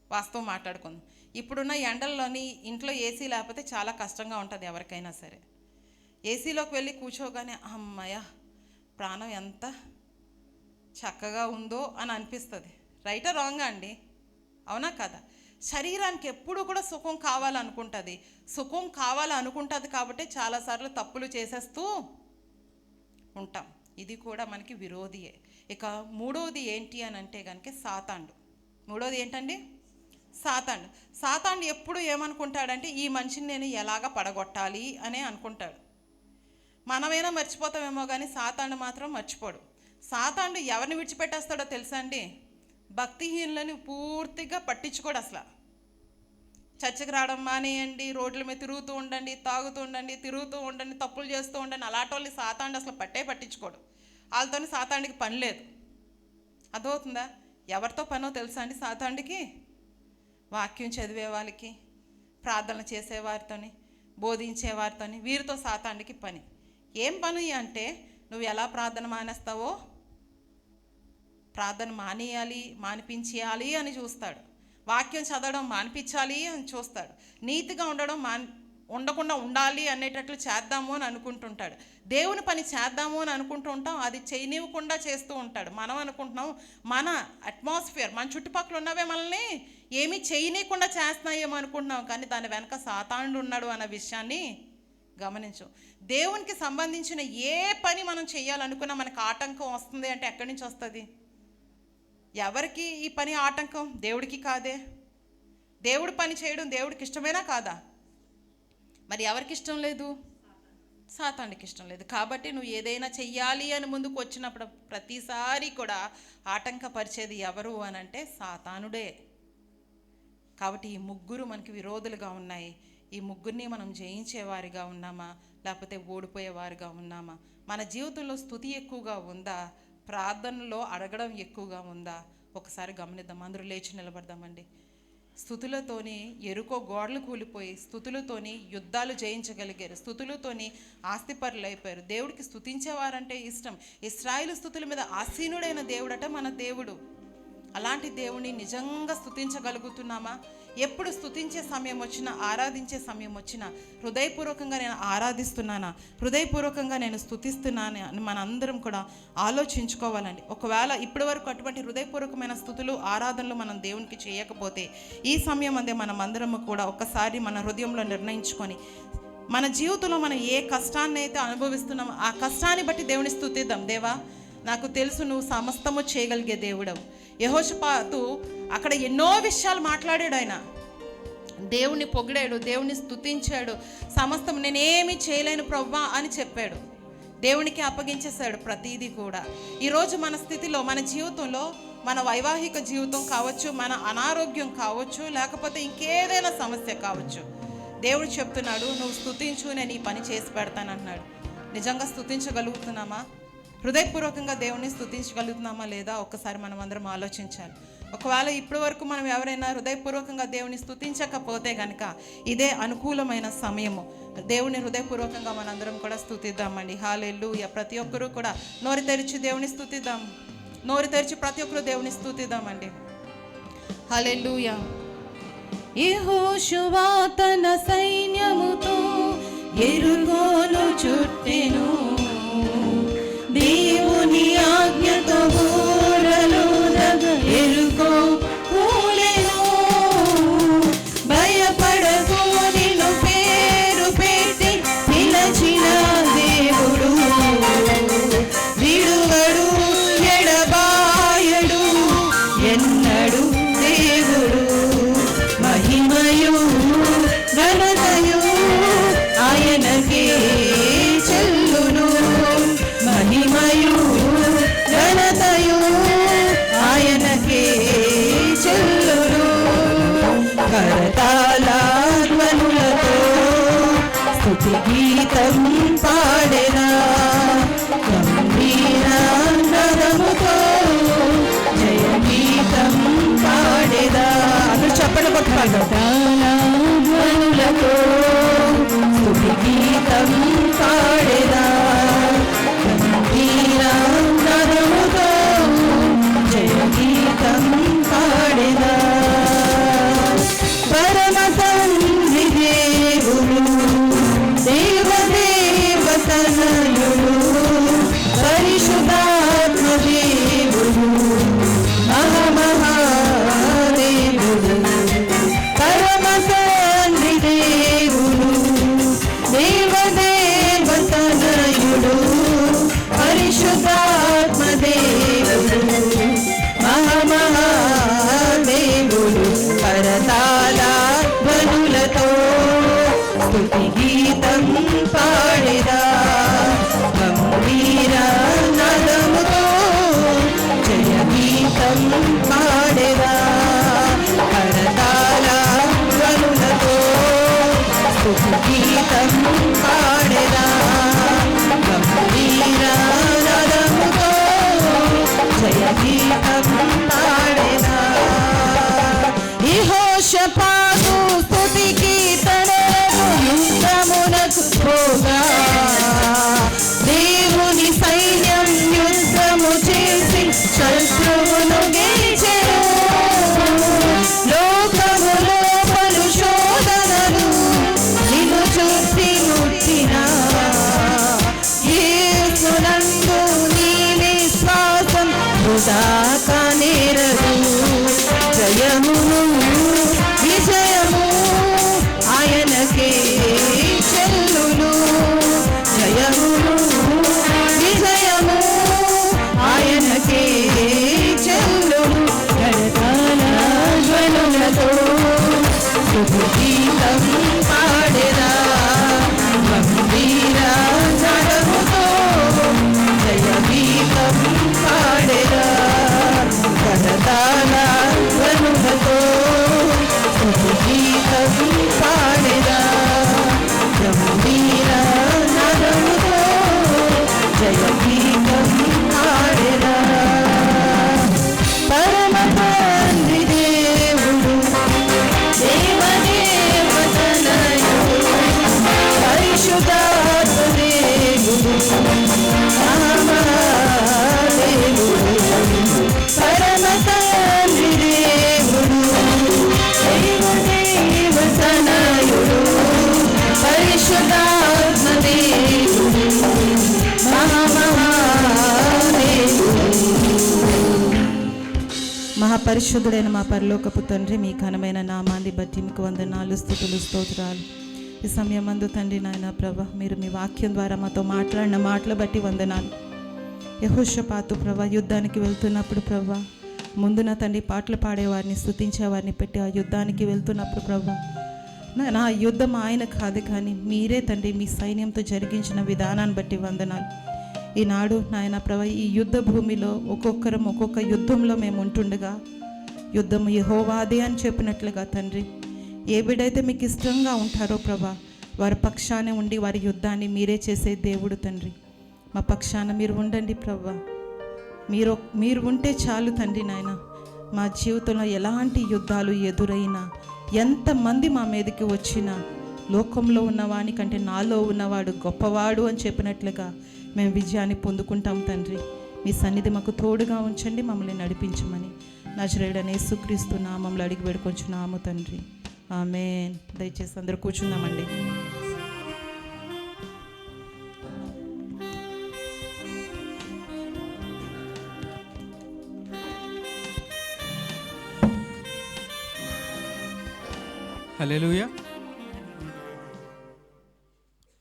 వాస్తవం మాట్లాడుకుందాం. ఇప్పుడున్న ఎండల్లోని ఇంట్లో ఏసీ లేకపోతే చాలా కష్టంగా ఉంటుంది ఎవరికైనా సరే. ఏసీలోకి వెళ్ళి కూర్చోగానే అమ్మయ్య ప్రాణం ఎంత చక్కగా ఉందో అని అనిపిస్తుంది. రైటా రాంగా అండి? అవునా కదా? శరీరానికి ఎప్పుడు కూడా సుఖం కావాలనుకుంటుంది. సుఖం కావాలనుకుంటుంది కాబట్టి చాలాసార్లు తప్పులు చేసేస్తూ ఉంటాం. ఇది కూడా మనకి విరోధియే. ఇక మూడోది ఏంటి అని అంటే కనుక సాతాండు. మూడోది ఏంటండి? సాతాండు. సాతాండు ఎప్పుడు ఏమనుకుంటాడంటే ఈ మనిషిని నేను ఎలాగ పడగొట్టాలి అనే అనుకుంటాడు. మనమైనా మర్చిపోతామేమో కానీ సాతాండు మాత్రం మర్చిపోడు. సాతాండు ఎవరిని విడిచిపెట్టేస్తాడో తెలుసా అండి? భక్తిహీనులని పూర్తిగా పట్టించుకోడు అసలు. చర్చకి రావడం మానేయండి, రోడ్ల మీద తిరుగుతూ ఉండండి, తాగుతూ ఉండండి, తిరుగుతూ ఉండండి, తప్పులు చేస్తూ ఉండండి, అలాంటి వాళ్ళని సాతాండు అసలు పట్టించుకోడు. వాళ్ళతోని సాతాండికి పని లేదు. అర్థమవుతుందా? ఎవరితో పనో తెలుసా అండి సాతాండికి? వాక్యం చదివే వాళ్ళకి, ప్రార్థన చేసేవారితోని, బోధించేవారితోని, వీరితో సాతాండికి పని. ఏం పని అంటే నువ్వు ఎలా ప్రార్థన మానేస్తావో, ప్రార్థన మానిపించేయాలి అని చూస్తాడు. వాక్యం చదవడం మానిపించాలి అని చూస్తాడు. నీతిగా ఉండకుండా ఉండాలి అనేటట్లు చేద్దాము అని అనుకుంటుంటాడు. దేవుని పని చేద్దాము అని అనుకుంటూ ఉంటాం, అది చేయనివ్వకుండా చేస్తూ ఉంటాడు. మనం అనుకుంటున్నాం మన అట్మాస్ఫియర్, మన చుట్టుపక్కల ఉన్నవే మనల్ని ఏమీ చేయనీయకుండా చేస్తున్నాయేమో అనుకుంటున్నాం, కానీ దాని వెనక సాతానుడు ఉన్నాడు అన్న విషయాన్ని గమనించు. దేవునికి సంబంధించిన ఏ పని మనం చేయాలనుకున్నా మనకు ఆటంకం వస్తుంది అంటే ఎక్కడి నుంచి వస్తుంది? ఎవరికి ఈ పని ఆటంకం? దేవుడికి కాదే. దేవుడు పని చేయడం దేవుడికి ఇష్టమేనా కాదా? మరి ఎవరికి ఇష్టం లేదు? సాతానుడికి ఇష్టం లేదు. కాబట్టి నువ్వు ఏదైనా చెయ్యాలి అని ముందుకు వచ్చినప్పుడు ప్రతిసారి కూడా ఆటంకపరిచేది ఎవరు అని అంటే సాతానుడే. కాబట్టి ఈ ముగ్గురు మనకి విరోధులుగా ఉన్నాయి. ఈ ముగ్గురిని మనం జయించేవారిగా ఉన్నామా, లేకపోతే ఓడిపోయేవారిగా ఉన్నామా? మన జీవితంలో స్తుతి ఎక్కువగా ఉందా, ప్రార్థనలో అడగడం ఎక్కువగా ఉందా? ఒకసారి గమనిద్దాం. అందరూ లేచి నిలబడదామండి. స్తుతులతోని ఎరుకో గోడలు కూలిపోయి, స్తుతులతోని యుద్ధాలు జయించగలిగారు, స్తుతులతోని ఆస్తిపరులు అయిపోయారు. దేవుడికి స్తుతించేవారంటే ఇష్టం. ఇశ్రాయేలు స్తుతుల మీద ఆసీనుడైన దేవుడట మన దేవుడు. అలాంటి దేవుని నిజంగా స్తుతించగలుగుతున్నామా? ఎప్పుడు స్తుతించే సమయం వచ్చినా, ఆరాధించే సమయం వచ్చినా హృదయపూర్వకంగా నేను ఆరాధిస్తున్నానా, హృదయపూర్వకంగా నేను స్తుతిస్తున్నాను అని మనందరం కూడా ఆలోచించుకోవాలండి. ఒకవేళ ఇప్పటి వరకు అటువంటి హృదయపూర్వకమైన స్తుతులు, ఆరాధనలు మనం దేవునికి చేయకపోతే ఈ సమయం అందే మనం అందరము కూడా ఒక్కసారి మన హృదయంలో నిర్ణయించుకొని మన జీవితంలో మనం ఏ కష్టాన్ని అయితే అనుభవిస్తున్నామో ఆ కష్టాన్ని బట్టి దేవుని స్తుతిద్దాం. దేవా, నాకు తెలుసు నువ్వు సమస్తము చేయగలిగే దేవుడవు. యెహోషాపాతు అక్కడ ఎన్నో విషయాలు మాట్లాడాడు. ఆయన దేవుణ్ణి పొగిడాడు, దేవుణ్ణి స్తుతించాడు. సమస్తం నేనేమీ చేయలేను ప్రభువా అని చెప్పాడు. దేవునికి అప్పగించేశాడు ప్రతీది కూడా. ఈరోజు మన స్థితిలో, మన జీవితంలో, మన వైవాహిక జీవితం కావచ్చు, మన అనారోగ్యం కావచ్చు, లేకపోతే ఇంకేదైనా సమస్య కావచ్చు, దేవుడు చెప్తున్నాడు నువ్వు స్తుతించు, నేను ఈ పని చేసి పెడతానన్నాడు. నిజంగా స్తుతించగలుగుతున్నామా? హృదయపూర్వకంగా దేవుణ్ణి స్తుతించగలుగుతున్నామా లేదా? ఒక్కసారి మనం అందరం ఆలోచించాలి. ఒకవేళ ఇప్పటి వరకు మనం ఎవరైనా హృదయపూర్వకంగా దేవుని స్తుతించకపోతే కనుక ఇదే అనుకూలమైన సమయము. దేవుని హృదయపూర్వకంగా మనందరం కూడా స్తుతిద్దామండి. హల్లెలూయా. ప్రతి ఒక్కరూ కూడా నోరు తెరిచి దేవుని స్తుతిద్దాం. నోరు తెరిచి ప్రతి ఒక్కరు దేవుని స్తుతిద్దామండి. హల్లెలూయా. యెహోషువ తన సైన్యముతో యెరికోను చుట్టెను. దేవుని ఆజ్ఞతో గోడలు యెరికో కూలెను. భయపడకు నిన్ను పేరు పెట్టి పిలచిన దేవుడు విడువడు, ఎడబాయడు ఎన్నడు దేవుడు. మహిమయు ఘనతయు ఆయనకే చెల్లును. మహిమయు ఘనతయు స్తుతి గీతం పాడెదా గంభీర నాదముతో జయ గీతం పాడెదా. అందరూ చెప్పండి కొట్టుకుంటూ ధ్వనులతో స్తుతి గీతం పాడెదా గంభీర నాదముతో జయ గీతం పాడెదా. పరమ తండ్రి దేవుడు దేవదేవతనయుడు పరిశుద్ధాత్మ దేవుడు మహామహాదేవుడు. పరమ తండ్రి దేవుడు దేవదేవతనయుడు పరిశుద్ధాత్మ దేవుడు మహామహాదేవుడు. కరతాళ ధ్వనులతో స్తుతి గీతం పాడెదా గంభీర నాదముతో జయ గీతం పాడెదా. కరతాళ ధ్వనులతో స్తుతి గీతం పాడెదా గంభీర నాదముతో జయ గీతం పాడెదా. యెహోషాపాతు స్తుతి కీర్తనలను యుద్ధమునకు పోగా దేవుని సైన్యం యుద్ధము చేసి శత్రువును గెలిచెను. లోకములో పలు శోధనలు నిన్ను చుట్టి ముట్టినా యేసునందు నీ విశ్వాసం వృథా కానేరదు. జయమును విజయము ఆయనకే చెల్లును. జయమును విజయము ఆయనకే చెల్లును. కరతాళ ధ్వనులతో స్తుతి గీతం పాడెదా గంభీర నాదముతో జయ గీతం పాడెదా. కరతాళ ధ్వనులతో స్తుతి గీతం పాడెదా గంభీర నాదముతో జయ గీతం పాడెదా. పరమ తండ్రి దేవుడు దేవదేవతనయుడు పరిశుద్ధాత్మ దేవుడు మహామహాదేవుడు. పరమ తండ్రి దేవుడు దేవదేవతనయుడు పరిశుద్ధాత్మ దేవుడు మహామహాదేవుడు. మహాపరిశుద్ధుడైన మా పరలోకపు తండ్రి, మీ ఘనమైన నామాన్ని బట్టి మీకు వందనాలు, స్తుతులు, స్తోత్రాలు. ఈ సమయమందు తండ్రి నాయన ప్రభా, మీరు మీ వాక్యం ద్వారా మాతో మాట్లాడిన మాటలు బట్టి వందనాలు. యెహోషాపాతు ప్రభా యుద్ధానికి వెళ్తున్నప్పుడు ప్రభా, ముందున తండ్రి పాటలు పాడేవారిని స్తుతించేవారిని పెట్టి ఆ యుద్ధానికి వెళ్తున్నప్పుడు ప్రభా, నా యుద్ధం ఆయన కాదు కానీ మీరే తండ్రి మీ సైన్యంతో జరిగించిన విధానాన్ని బట్టి వందనాలు. ఈనాడు నాయన ప్రభా, ఈ యుద్ధ భూమిలో ఒక్కొక్కరం ఒక్కొక్క యుద్ధంలో మేము ఉంటుండగా యుద్ధం యెహోవాదే అని చెప్పినట్లుగా తండ్రి, ఏ బిడ్డైతే మీకు ఇష్టంగా ఉంటారో ప్రభా, వారి పక్షానే ఉండి వారి యుద్ధాన్ని మీరే చేసే దేవుడు తండ్రి. మా పక్షాన మీరు ఉండండి ప్రభా. మీరు ఉంటే చాలు తండ్రి నాయన. మా జీవితంలో ఎలాంటి యుద్ధాలు ఎదురైనా, ఎంతమంది మా మీదకి వచ్చినా, లోకంలో ఉన్నవాని కంటే నాలో ఉన్నవాడు గొప్పవాడు అని చెప్పినట్లుగా మేము విజయాన్ని పొందుకుంటాం తండ్రి. మీ సన్నిధి మాకు తోడుగా ఉంచండి, మమ్మల్ని నడిపించమని నజరేయుడైన యేసుక్రీస్తు నామములో అడిగి వేడుకొంచున్నాము తండ్రి. ఆమేన్. దయచేసి అందరూ కూర్చుందామండి. హల్లెలూయా.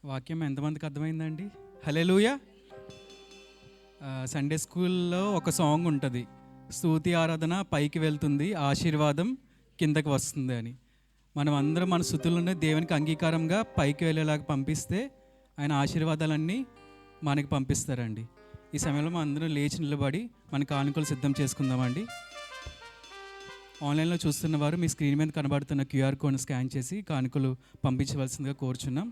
వాక్యం ఎంతమందికి అర్థమైందండి? హల్లెలూయా. సండే స్కూల్లో ఒక సాంగ్ ఉంటుంది, స్తుతి ఆరాధన పైకి వెళ్తుంది, ఆశీర్వాదం కిందకి వస్తుంది అని. మనం అందరం మన స్తుతులను దేవునికి అంగీకారంగా పైకి వెళ్ళేలాగా పంపిస్తే ఆయన ఆశీర్వాదాలన్నీ మనకి పంపిస్తారండి. ఈ సమయంలో మనం అందరం లేచి నిలబడి మన కానుకలు సిద్ధం చేసుకుందామండి. ఆన్లైన్లో చూస్తున్న వారు మీ స్క్రీన్ మీద కనబడుతున్న క్యూఆర్ కోడ్ని స్కాన్ చేసి కానుకలు పంపించవలసిందిగా కోరుచున్నాం.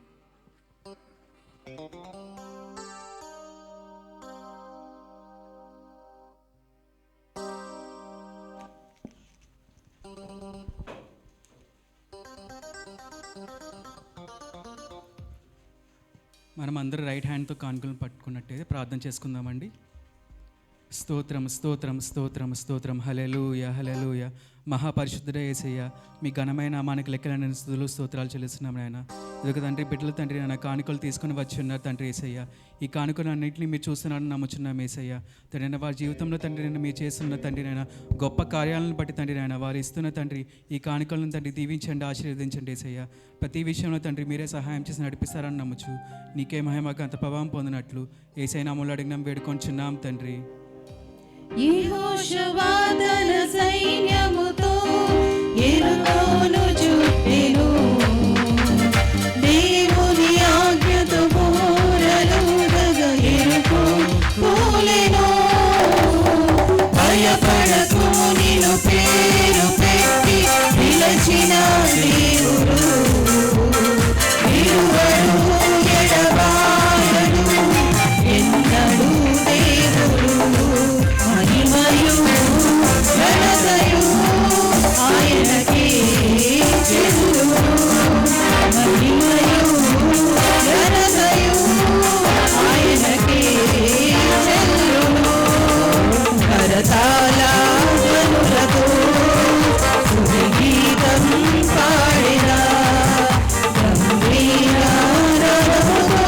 మనం అందరూ రైట్ హ్యాండ్తో కానుకలను పట్టుకున్నట్టయితే ప్రార్థన చేసుకుందామండి. స్తోత్రం స్తోత్రం స్తోత్రం స్తోత్రం. హల్లెలూయా హల్లెలూయా. మహాపరిశుద్ధుడ యేసయ్య, మీ ఘనమైన నామానికి లెక్కలేని స్తుతులు స్తోత్రాలు చెల్లిస్తున్నాం నాయన. ఇదొక తండ్రి, బిడ్డలు తండ్రి నాయన కానుకలు తీసుకుని వచ్చి ఉన్నారు తండ్రి యేసయ్య. ఈ కానుకలు అన్నింటినీ మీరు చూస్తున్నారని నమ్ముచున్నాం యేసయ్య. తండ్రి నాయన వారి జీవితంలో తండ్రి నేను మీరు చేస్తున్న తండ్రి నాయన గొప్ప కార్యాలను బట్టి తండ్రి నాయన వారు ఇస్తున్న తండ్రి ఈ కానుకలను తండ్రి దీవించండి, ఆశీర్వదించండి యేసయ్య. ప్రతి విషయంలో తండ్రి మీరే సహాయం చేసి నడిపిస్తారని నమ్ముచు నీకే మహిమకు అంత ప్రభావం పొందినట్లు యేసయ్య నామములో అడిగినాం వేడుకొంచున్నాం తండ్రి. యెహోషువ తన సైన్యముతో యెరికోను చుట్టెను. దేవుని ఆజ్ఞతో బూరలూదగా యెరికో కూలెను. భయపడకుము, నిన్ను పేరు పెట్టి పిలిచిన దేవుడు విడువడు, ఎడబాయడు ఎన్నడూ. దేవుడు మహిమయు ఘనతయు ఆయనకే చెందును. మహిమయు ఘనతయు ఆయనకే చెందును. కరతాళ ధ్వనులతో స్తుతి గీతం పాడెదా, గంభీర నాదముతో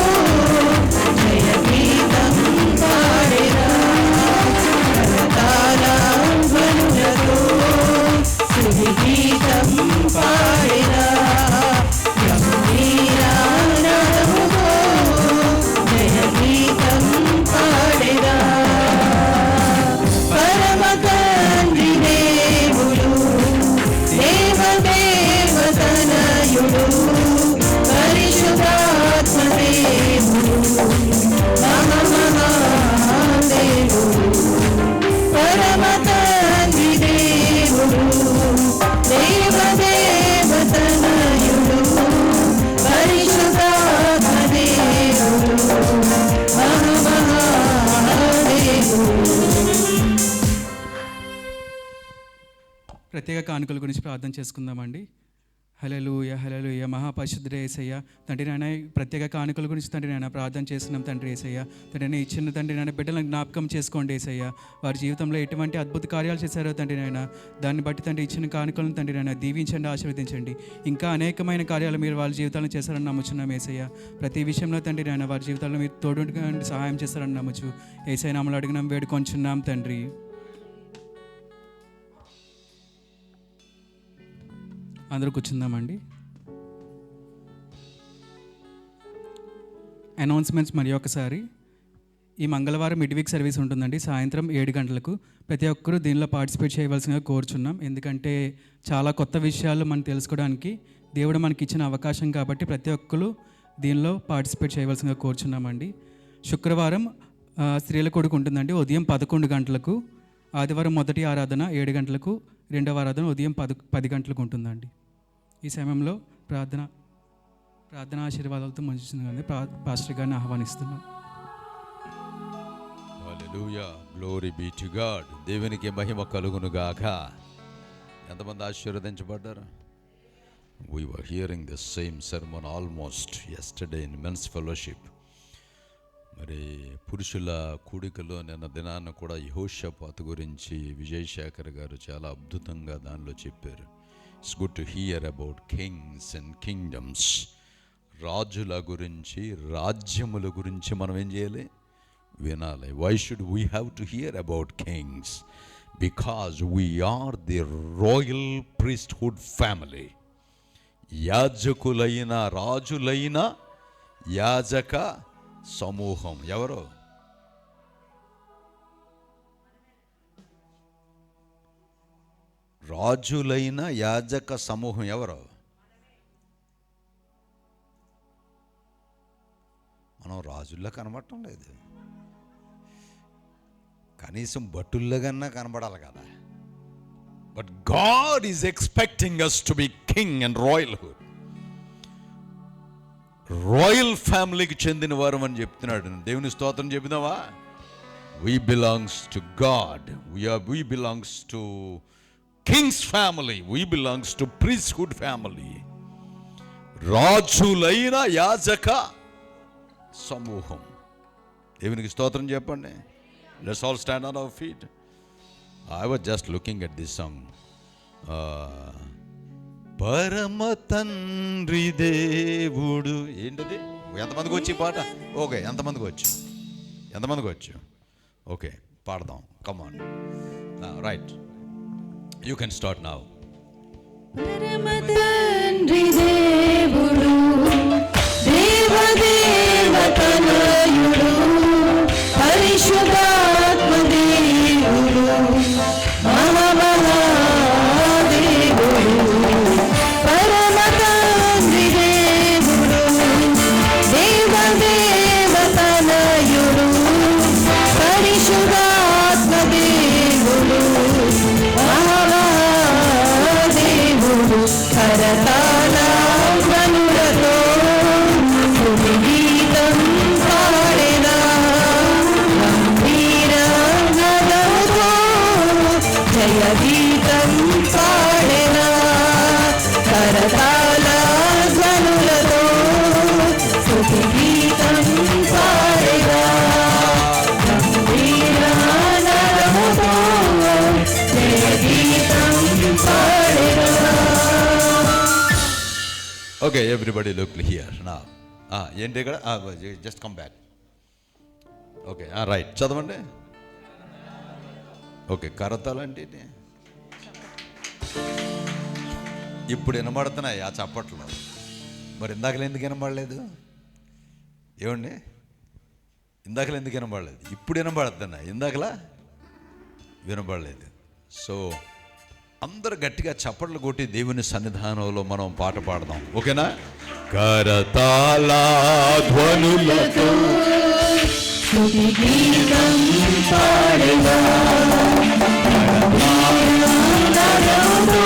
జయ గీతం పాడెదా. కరతాళ ధ్వనులతో స్తుతి గీతం పాడెదా, గంభీర నాదముతో జయ గీతం పాడెదా. పరమ తండ్రి దేవుడు, దేవదేవతనయుడు, పరిశుద్ధాత్మ దేవుడు, మహాదేవుడు. పరమ తండ్రి దేవుడు, దేవదేవతనయుడు, పరిశుద్ధాత్మ దేవుడు, మహాదేవుడు. ప్రత్యేక కానుకల గురించి ప్రార్థన చేసుకుందామండి. హల్లెలూయా హల్లెలూయా. మహాపరిశుద్ధుడ యేసయ్య, తండ్రి నాయన ప్రత్యేక కానుకల గురించి తండ్రి నాయన ప్రార్థన చేస్తున్నాం తండ్రి యేసయ్య. తండ్రి నాయన ఇచ్చిన తండ్రి నాయన బిడ్డలను జ్ఞాపకం చేసుకోండి యేసయ్య. వారి జీవితంలో ఎటువంటి అద్భుత కార్యాలు చేశారో తండ్రి నాయన దాన్ని బట్టి తండ్రి ఇచ్చిన కానుకలను తండ్రి నాయన దీవించండి, ఆశీర్వదించండి. ఇంకా అనేకమైన కార్యాలు మీరు వాళ్ళ జీవితాలను చేశారని నమ్ముచున్నాం యేసయ్య. ప్రతి విషయంలో తండ్రి నాయన వారి జీవితాల్లో మీరు తోడుగా సహాయం చేస్తారని నమ్ముచు యేసయ్య నామములో అడిగినాం వేడుకొంచున్నాం తండ్రి. అందరూ కూర్చుందామండి. అనౌన్స్మెంట్స్ మరి ఒకసారి. ఈ మంగళవారం మిడ్ వీక్ సర్వీస్ ఉంటుందండి సాయంత్రం 7 గంటలకు. ప్రతి ఒక్కరూ దీనిలో పార్టిసిపేట్ చేయవలసిందిగా కోరుచున్నాం. ఎందుకంటే చాలా కొత్త విషయాలు మనం తెలుసుకోవడానికి దేవుడు మనకి ఇచ్చిన అవకాశం కాబట్టి ప్రతి ఒక్కరు దీనిలో పార్టిసిపేట్ చేయవలసిందిగా కోరుచున్నామండి. శుక్రవారం స్త్రీల కొడుకు ఉంటుందండి ఉదయం 11 గంటలకు. ఆదివారం మొదటి ఆరాధన 7 గంటలకు, రెండవ ఆరాధన ఉదయం 10 గంటలకు ఉంటుందండి. ఈ సమయంలో ప్రార్థన ఆశీర్వాదాలతో మంచిది పాస్టర్ గారిని ఆహ్వానిస్తున్నాం. హల్లెలూయా, గ్లోరీ బీ టు గాడ్. దేవునికి మహిమ కలుగును గాక. ఎంతమంది ఆశీర్వదించబడ్డారు? We were hearing the same sermon almost yesterday in men's fellowship. మరి పురుషుల కూడికలో నిన్న దినాన్న కూడా యెహోషాపాతు గురించి విజయశేఖర్ గారు చాలా అద్భుతంగా దానిలో చెప్పారు. It's good to hear about kings and kingdoms. రాజుల గురించి, రాజ్యముల గురించి మనం ఏం చేయాలి? వినాలి. Why should we have to hear about kings? Because we are the royal priesthood family. యాజకులైన, రాజులైన యాజక సమూహం. ఎవరు? రాజులైన యాజక సమూహం. ఎవరు? మనం రాజుల్లో కనబడటం లేదు, కనీసం భటుల్లాగన్నా కనబడాలి కదా. But God is expecting us to be king and royalhood. Royal ఫ్యామిలీకి చెందిన వారు అని చెప్తున్నాడు. దేవుని స్తోత్రం చెబుదామా? we belongs to God. we belongs to king's family. we belongs to priesthood family. రాజులైన యాజక సమూహం. దేవునికి స్తోత్రం చెప్పండి. Let's all stand on hour feet. I was just looking at this song. పరమ తండ్రి దేవుడు. ఏంటది? ఎంతమందికి వచ్చి పాట? ఓకే, ఎంతమందికి వచ్చు? ఓకే, పాడదాం. Come on, right, you can start now. పరమ తండ్రి దేవుడు, దేవదేవతనయుడు, పరిశుద్ధాత్మ దేవుడు, మహామహాదేవుడు. పరమ తండ్రి దేవుడు, దేవదేవతనయుడు, పరిశుద్ధాత్మ దేవుడు, మహామహాదేవుడు. కరతాళ ధ్వనులతో స్తుతి గీతం పాడెదా, గంభీర నాదముతో జయ గీతం పాడెదా. కరతాళ ధ్వనులతో స్తుతి గీతం పాడెదా, గంభీర నాదముతో జయ గీతం పాడెదా. ఓకే, ఎవ్రీబడి లుక్ హియర్ నా. ఏంటి ఇక్కడ? Just come back. Okay, right, చదవండి. ఓకే, కరతాలు అంటే ఇప్పుడు వినబడుతున్నాయి ఆ చప్పట్లు. మరి ఇందాకలు ఎందుకు వినబడలేదు? ఏమండి, ఇందాకలు ఎందుకు వినబడలేదు? ఇప్పుడు వినబడుతున్నాయి, ఇందాకలా వినబడలేదు. సో అందరు గట్టిగా చప్పట్లు కొట్టి దేవుని సన్నిధానంలో మనం పాట పాడదాం. ఓకేనా? కరతాళ ధ్వనులతో స్తుతి గీతం పాడెదా, నాదముతో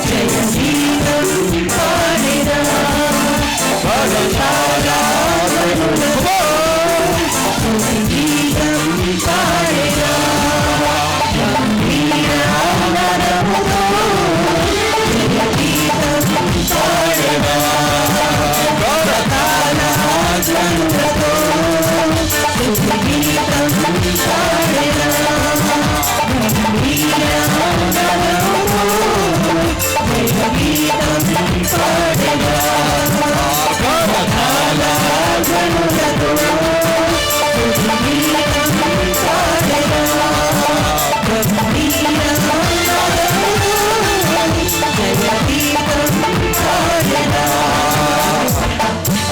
జయ గీతం పాడెదా. కరతాళ ధ్వనులతో స్తుతి గీతం పాడెదా, గంభీర నాదముతో జయ గీతం పాడెదా. కరతాళ ధ్వనులతో స్తుతి గీతం పాడెదా, గంభీర నాదముతో జయ గీతం పాడెదా. కరతాళ ధ్వనులతో స్తుతి గీతం పాడెదా, గంభీర నాదముతో జయ గీతం పాడెదా.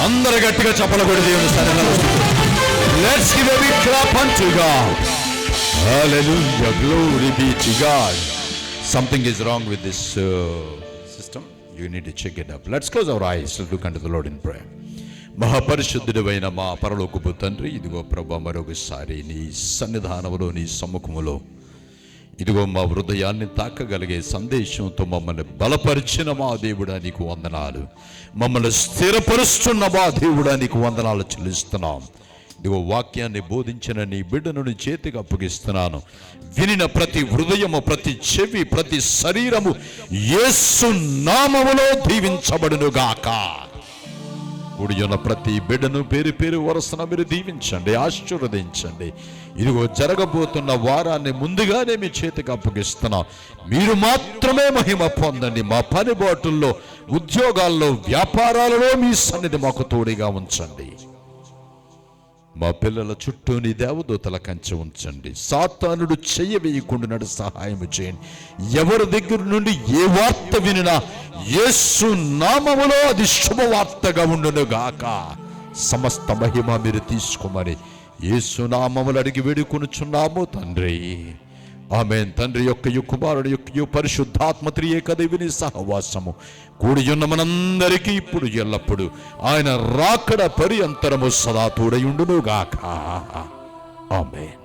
అందరు గట్టిగా చప్పట్లు కొట్టి దేవుని సన్నిధానంలో let's give a big clap unto God. Hallelujah, glory be to God. Something is wrong with this system. You need to check it up. Let's close our eyes to look unto the Lord in prayer. మహాపరిశుద్ధుడైన మా పరలోకపు తండ్రి, ఇదిగో ప్రభువా, మరొకసారి నీ సన్నిధానంలో, నీ సముఖములో ఇదిగో మా హృదయాన్ని తాకగలిగే సందేశంతో మమ్మల్ని బలపరిచిన మా దేవుడా నీకు వందనాలు. మమ్మల్ని స్థిరపరుస్తున్న మా దేవుడా నీకు వందనాలు చెల్లిస్తున్నాం. ఇదిగో వాక్యాన్ని బోధించిన నీ బిడ్డను నీ చేతికి అప్పగిస్తున్నాను. వినిన ప్రతి హృదయము, ప్రతి చెవి, ప్రతి శరీరము యేసు నామములో దీవించబడును గాక. కూడి ఉన్న ప్రతి బిడ్డను పేరు పేరు వరుసన మీరు దీవించండి, ఆశీర్వదించండి. ఇదిగో జరగబోతున్న వారాన్ని ముందుగానే మీ చేతికి అప్పగిస్తున్నాం. మీరు మాత్రమే మహిమ పొందండి. మా పనిబాటుల్లో, ఉద్యోగాల్లో, వ్యాపారాలలో మీ సన్నిధి మాకు తోడుగా ఉంచండి. మా పిల్లల చుట్టూ నీ దేవదూతల కంచె ఉంచండి. సాతానుడు చెయ్యవేయకుండా సహాయం చేయండి. ఎవరి దగ్గర నుండి ఏ వార్త వినినా యేసు నామములో అది శుభవార్తగా ఉండును గాక. సమస్త మహిమ మీరు తీసుకోమని యేసు నామములు అడిగి వేడుకొనుచున్నాము తండ్రి. ఆమేన్. తండ్రి యొక్క కుమారుడు యొక్క పరిశుద్ధాత్మ త్రియేక దేవుని సహవాసము కూడి ఉన్న మనందరికీ ఇప్పుడు ఎల్లప్పుడు ఆయన రాకడ పర్యంతరము సదా తోడయుండును గాక. ఆమేన్,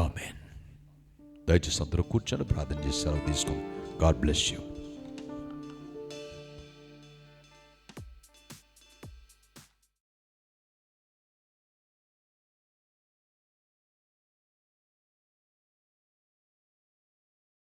ఆమేన్. దయచేసి అందరూ కూర్చొని ప్రార్థన చేసి సెలవు తీసుకోండి. God bless you.